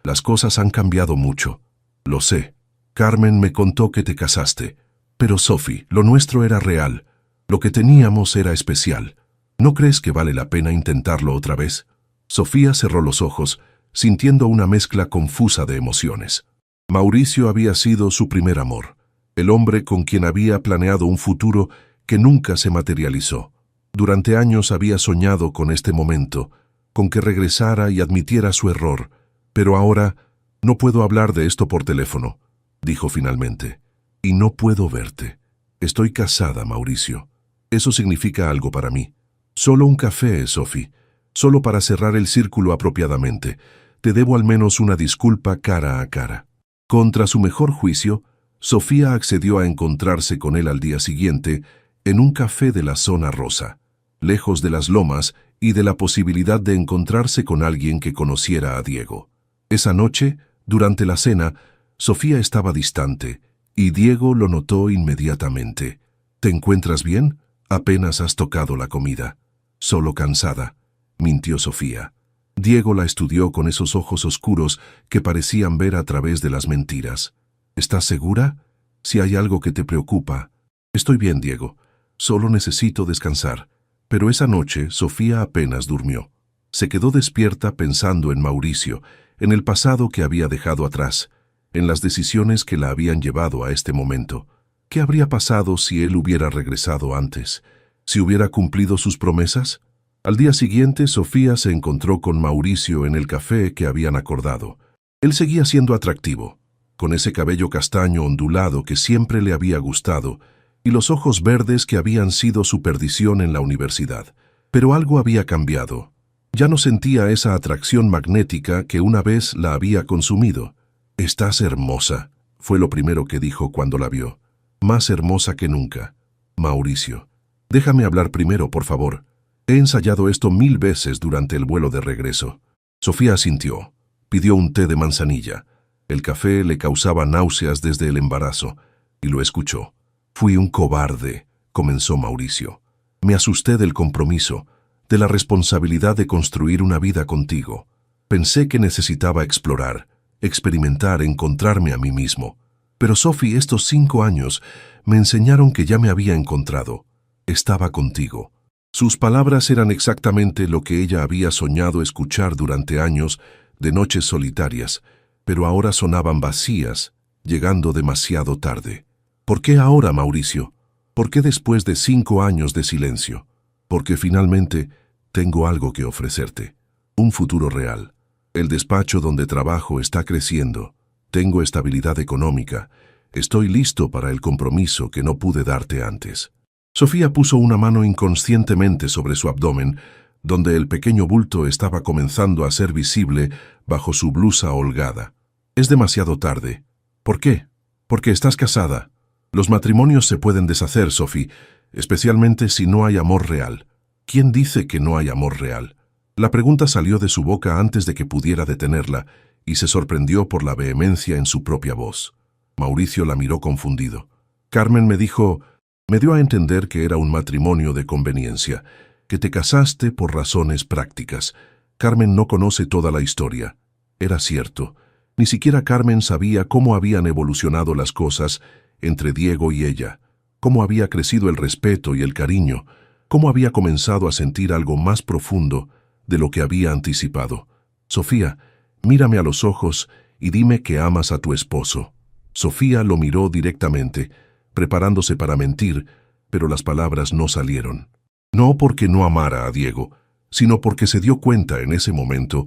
las cosas han cambiado mucho. Lo sé. Carmen me contó que te casaste. Pero, Sophie, lo nuestro era real. Lo que teníamos era especial. ¿No crees que vale la pena intentarlo otra vez?». Sofía cerró los ojos, sintiendo una mezcla confusa de emociones. Mauricio había sido su primer amor, el hombre con quien había planeado un futuro que nunca se materializó. Durante años había soñado con este momento, con que regresara y admitiera su error, pero ahora no puedo hablar de esto por teléfono, dijo finalmente. «Y no puedo verte. Estoy casada, Mauricio. Eso significa algo para mí. Solo un café, Sophie. Solo para cerrar el círculo apropiadamente. Te debo al menos una disculpa cara a cara». Contra su mejor juicio, Sofía accedió a encontrarse con él al día siguiente en un café de la zona rosa, lejos de las lomas y de la posibilidad de encontrarse con alguien que conociera a Diego. Esa noche, durante la cena, Sofía estaba distante, y Diego lo notó inmediatamente. «¿Te encuentras bien? Apenas has tocado la comida». «Solo cansada», mintió Sofía. Diego la estudió con esos ojos oscuros que parecían ver a través de las mentiras. «¿Estás segura? Si hay algo que te preocupa». «Estoy bien, Diego. Solo necesito descansar». Pero esa noche Sofía apenas durmió. Se quedó despierta pensando en Mauricio, en el pasado que había dejado atrás, en las decisiones que la habían llevado a este momento. ¿Qué habría pasado si él hubiera regresado antes? ¿Si hubiera cumplido sus promesas? Al día siguiente, Sofía se encontró con Mauricio en el café que habían acordado. Él seguía siendo atractivo, con ese cabello castaño ondulado que siempre le había gustado y los ojos verdes que habían sido su perdición en la universidad. Pero algo había cambiado. Ya no sentía esa atracción magnética que una vez la había consumido. «Estás hermosa», fue lo primero que dijo cuando la vio. «Más hermosa que nunca». «Mauricio, déjame hablar primero, por favor. He ensayado esto 1000 veces durante el vuelo de regreso». Sofía asintió. Pidió un té de manzanilla. El café le causaba náuseas desde el embarazo, y lo escuchó. «Fui un cobarde», comenzó Mauricio. «Me asusté del compromiso, de la responsabilidad de construir una vida contigo. Pensé que necesitaba explorar, experimentar, encontrarme a mí mismo. Pero Sophie, estos 5 años me enseñaron que ya me había encontrado. Estaba contigo». Sus palabras eran exactamente lo que ella había soñado escuchar durante años de noches solitarias, pero ahora sonaban vacías, llegando demasiado tarde. «¿Por qué ahora, Mauricio? ¿Por qué después de 5 años de silencio?» «Porque finalmente tengo algo que ofrecerte. Un futuro real. El despacho donde trabajo está creciendo. Tengo estabilidad económica. Estoy listo para el compromiso que no pude darte antes». Sofía puso una mano inconscientemente sobre su abdomen, donde el pequeño bulto estaba comenzando a ser visible bajo su blusa holgada. «Es demasiado tarde». «¿Por qué?» «Porque estás casada. Los matrimonios se pueden deshacer, Sophie, especialmente si no hay amor real». «¿Quién dice que no hay amor real?» La pregunta salió de su boca antes de que pudiera detenerla, y se sorprendió por la vehemencia en su propia voz. Mauricio la miró confundido. «Carmen me dio a entender que era un matrimonio de conveniencia, que te casaste por razones prácticas. Carmen no conoce toda la historia». Era cierto. Ni siquiera Carmen sabía cómo habían evolucionado las cosas entre Diego y ella, cómo había crecido el respeto y el cariño, cómo había comenzado a sentir algo más profundo de lo que había anticipado. «Sofía, mírame a los ojos y dime que amas a tu esposo». Sofía lo miró directamente, preparándose para mentir, pero las palabras no salieron. No porque no amara a Diego, sino porque se dio cuenta en ese momento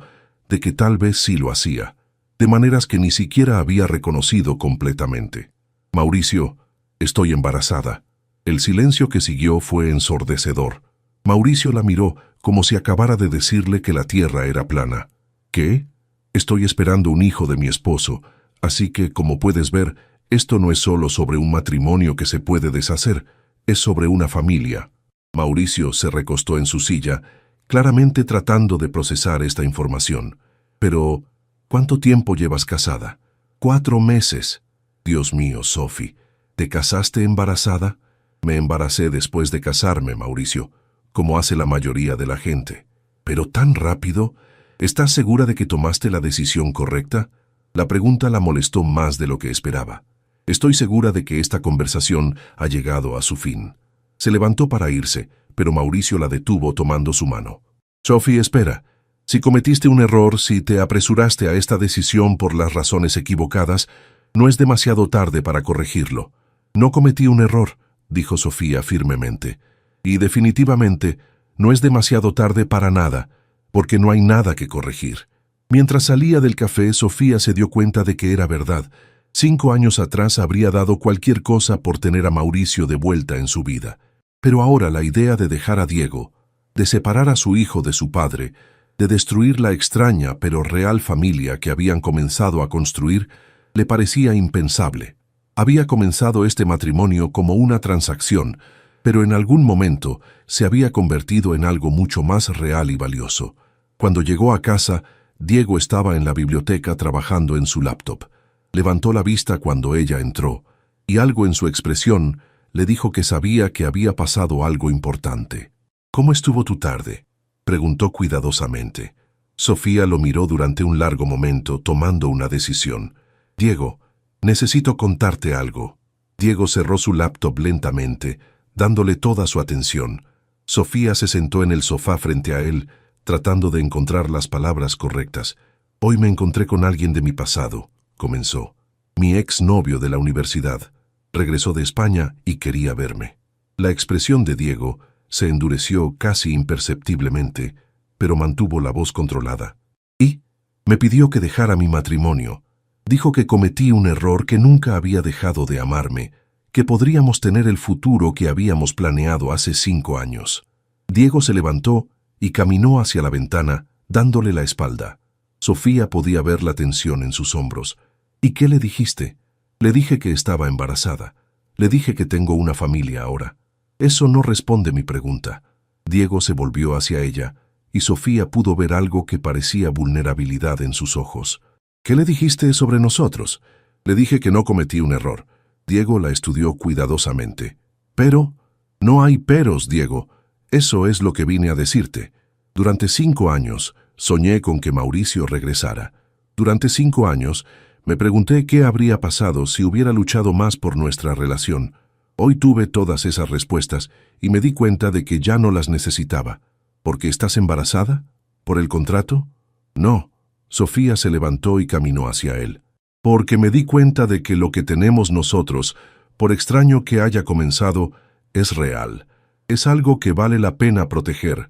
de que tal vez sí lo hacía, de maneras que ni siquiera había reconocido completamente. «Mauricio, estoy embarazada». El silencio que siguió fue ensordecedor. Mauricio la miró como si acabara de decirle que la tierra era plana. «¿Qué?» «Estoy esperando un hijo de mi esposo, así que, como puedes ver, esto no es solo sobre un matrimonio que se puede deshacer, es sobre una familia». Mauricio se recostó en su silla, claramente tratando de procesar esta información. «Pero, ¿cuánto tiempo llevas casada?» «4 meses». «Dios mío, Sophie, ¿te casaste embarazada?» «Me embaracé después de casarme, Mauricio, como hace la mayoría de la gente». «¿Pero tan rápido? ¿Estás segura de que tomaste la decisión correcta?» La pregunta la molestó más de lo que esperaba. «Estoy segura de que esta conversación ha llegado a su fin». Se levantó para irse, pero Mauricio la detuvo tomando su mano. «Sophie, espera. Si cometiste un error, si te apresuraste a esta decisión por las razones equivocadas, no es demasiado tarde para corregirlo». «No cometí un error», dijo Sofía firmemente. «Y definitivamente no es demasiado tarde para nada, porque no hay nada que corregir». Mientras salía del café, Sofía se dio cuenta de que era verdad. 5 años atrás habría dado cualquier cosa por tener a Mauricio de vuelta en su vida. Pero ahora la idea de dejar a Diego, de separar a su hijo de su padre, de destruir la extraña pero real familia que habían comenzado a construir, le parecía impensable. Había comenzado este matrimonio como una transacción, pero en algún momento se había convertido en algo mucho más real y valioso. Cuando llegó a casa, Diego estaba en la biblioteca trabajando en su laptop. Levantó la vista cuando ella entró, y algo en su expresión le dijo que sabía que había pasado algo importante. «¿Cómo estuvo tu tarde?», preguntó cuidadosamente. Sofía lo miró durante un largo momento, tomando una decisión. «Diego, necesito contarte algo». Diego cerró su laptop lentamente, dándole toda su atención. Sofía se sentó en el sofá frente a él, tratando de encontrar las palabras correctas. Hoy me encontré con alguien de mi pasado, comenzó. Mi exnovio de la universidad. Regresó de España y quería verme. La expresión de Diego se endureció casi imperceptiblemente, pero mantuvo la voz controlada. Y me pidió que dejara mi matrimonio. Dijo que cometí un error, que nunca había dejado de amarme, que podríamos tener el futuro que habíamos planeado hace 5 años. Diego se levantó y caminó hacia la ventana, dándole la espalda. Sofía podía ver la tensión en sus hombros. ¿Y qué le dijiste? Le dije que estaba embarazada. Le dije que tengo una familia ahora. Eso no responde mi pregunta. Diego se volvió hacia ella, y Sofía pudo ver algo que parecía vulnerabilidad en sus ojos. ¿Qué le dijiste sobre nosotros? Le dije que no cometí un error. Diego la estudió cuidadosamente. Pero, no hay peros, Diego. Eso es lo que vine a decirte. Durante 5 años, soñé con que Mauricio regresara. Durante 5 años, me pregunté qué habría pasado si hubiera luchado más por nuestra relación. Hoy tuve todas esas respuestas y me di cuenta de que ya no las necesitaba. ¿Por qué estás embarazada? ¿Por el contrato? No. Sofía se levantó y caminó hacia él. Porque me di cuenta de que lo que tenemos nosotros, por extraño que haya comenzado, es real. Es algo que vale la pena proteger.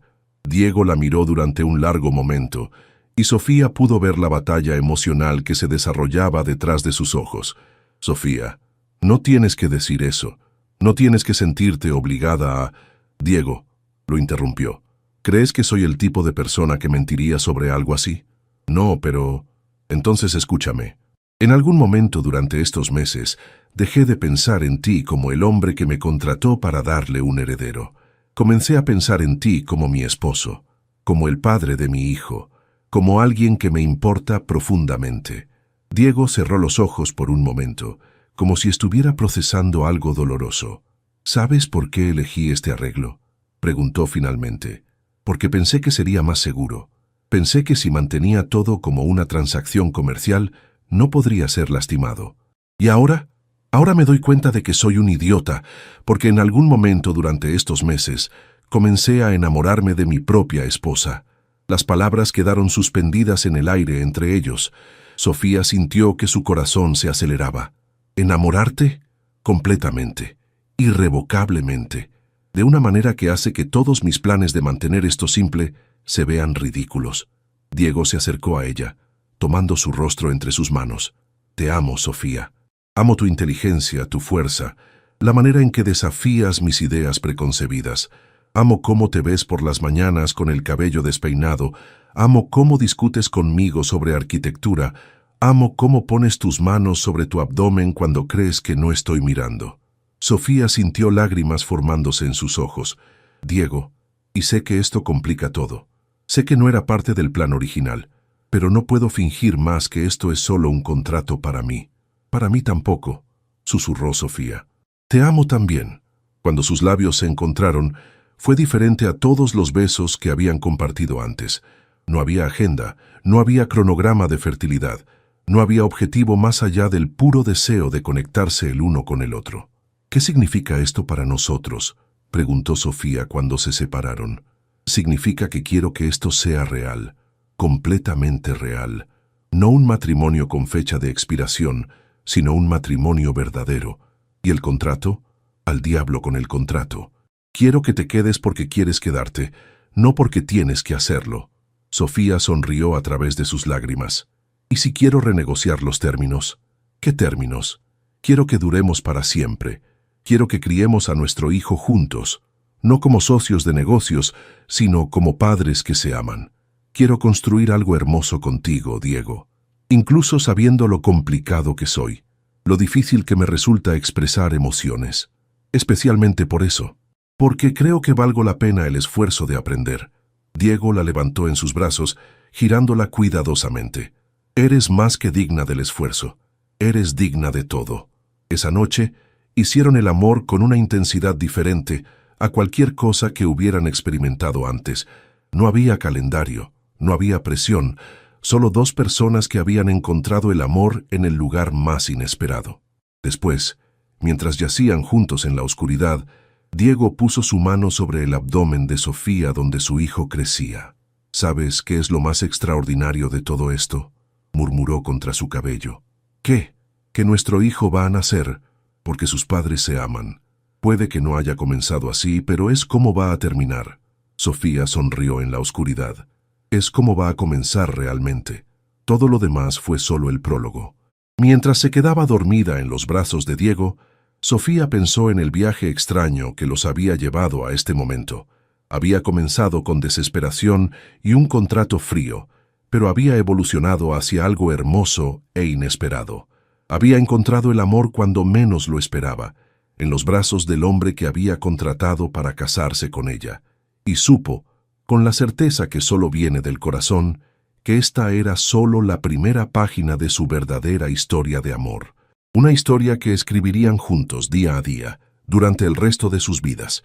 Diego la miró durante un largo momento, y Sofía pudo ver la batalla emocional que se desarrollaba detrás de sus ojos. Sofía, no tienes que decir eso. No tienes que sentirte obligada a... Diego, lo interrumpió. ¿Crees que soy el tipo de persona que mentiría sobre algo así? No, pero... Entonces escúchame. En algún momento durante estos meses, dejé de pensar en ti como el hombre que me contrató para darle un heredero. Comencé a pensar en ti como mi esposo, como el padre de mi hijo, como alguien que me importa profundamente. Diego cerró los ojos por un momento, como si estuviera procesando algo doloroso. ¿Sabes por qué elegí este arreglo?, preguntó finalmente. Porque pensé que sería más seguro. Pensé que si mantenía todo como una transacción comercial, no podría ser lastimado. ¿Y ahora? Ahora me doy cuenta de que soy un idiota, porque en algún momento durante estos meses comencé a enamorarme de mi propia esposa. Las palabras quedaron suspendidas en el aire entre ellos. Sofía sintió que su corazón se aceleraba. ¿Enamorarte? Completamente, irrevocablemente, de una manera que hace que todos mis planes de mantener esto simple se vean ridículos. Diego se acercó a ella, tomando su rostro entre sus manos. Te amo, Sofía. Amo tu inteligencia, tu fuerza, la manera en que desafías mis ideas preconcebidas. Amo cómo te ves por las mañanas con el cabello despeinado. Amo cómo discutes conmigo sobre arquitectura. Amo cómo pones tus manos sobre tu abdomen cuando crees que no estoy mirando. Sofía sintió lágrimas formándose en sus ojos. Diego, y sé que esto complica todo. Sé que no era parte del plan original, pero no puedo fingir más que esto es solo un contrato para mí. Para mí tampoco, susurró Sofía. Te amo también. Cuando sus labios se encontraron, fue diferente a todos los besos que habían compartido antes. No había agenda, no había cronograma de fertilidad, no había objetivo más allá del puro deseo de conectarse el uno con el otro. ¿Qué significa esto para nosotros?, preguntó Sofía cuando se separaron. Significa que quiero que esto sea real, completamente real. No un matrimonio con fecha de expiración, sino un matrimonio verdadero. ¿Y el contrato? Al diablo con el contrato. Quiero que te quedes porque quieres quedarte, no porque tienes que hacerlo. Sofía sonrió a través de sus lágrimas. ¿Y si quiero renegociar los términos? ¿Qué términos? Quiero que duremos para siempre. Quiero que criemos a nuestro hijo juntos, no como socios de negocios, sino como padres que se aman. Quiero construir algo hermoso contigo, Diego, incluso sabiendo lo complicado que soy, lo difícil que me resulta expresar emociones. Especialmente por eso, porque creo que valgo la pena el esfuerzo de aprender. Diego la levantó en sus brazos, girándola cuidadosamente. Eres más que digna del esfuerzo. Eres digna de todo. Esa noche, hicieron el amor con una intensidad diferente a cualquier cosa que hubieran experimentado antes. No había calendario, no había presión, solo 2 personas que habían encontrado el amor en el lugar más inesperado. Después, mientras yacían juntos en la oscuridad, Diego puso su mano sobre el abdomen de Sofía donde su hijo crecía. ¿Sabes qué es lo más extraordinario de todo esto?, murmuró contra su cabello. ¿Qué? Que nuestro hijo va a nacer, porque sus padres se aman. Puede que no haya comenzado así, pero es como va a terminar. Sofía sonrió en la oscuridad. Es como va a comenzar realmente. Todo lo demás fue solo el prólogo. Mientras se quedaba dormida en los brazos de Diego, Sofía pensó en el viaje extraño que los había llevado a este momento. Había comenzado con desesperación y un contrato frío, pero había evolucionado hacia algo hermoso e inesperado. Había encontrado el amor cuando menos lo esperaba, en los brazos del hombre que había contratado para casarse con ella, y supo, con la certeza que solo viene del corazón, que esta era solo la primera página de su verdadera historia de amor. Una historia que escribirían juntos día a día, durante el resto de sus vidas.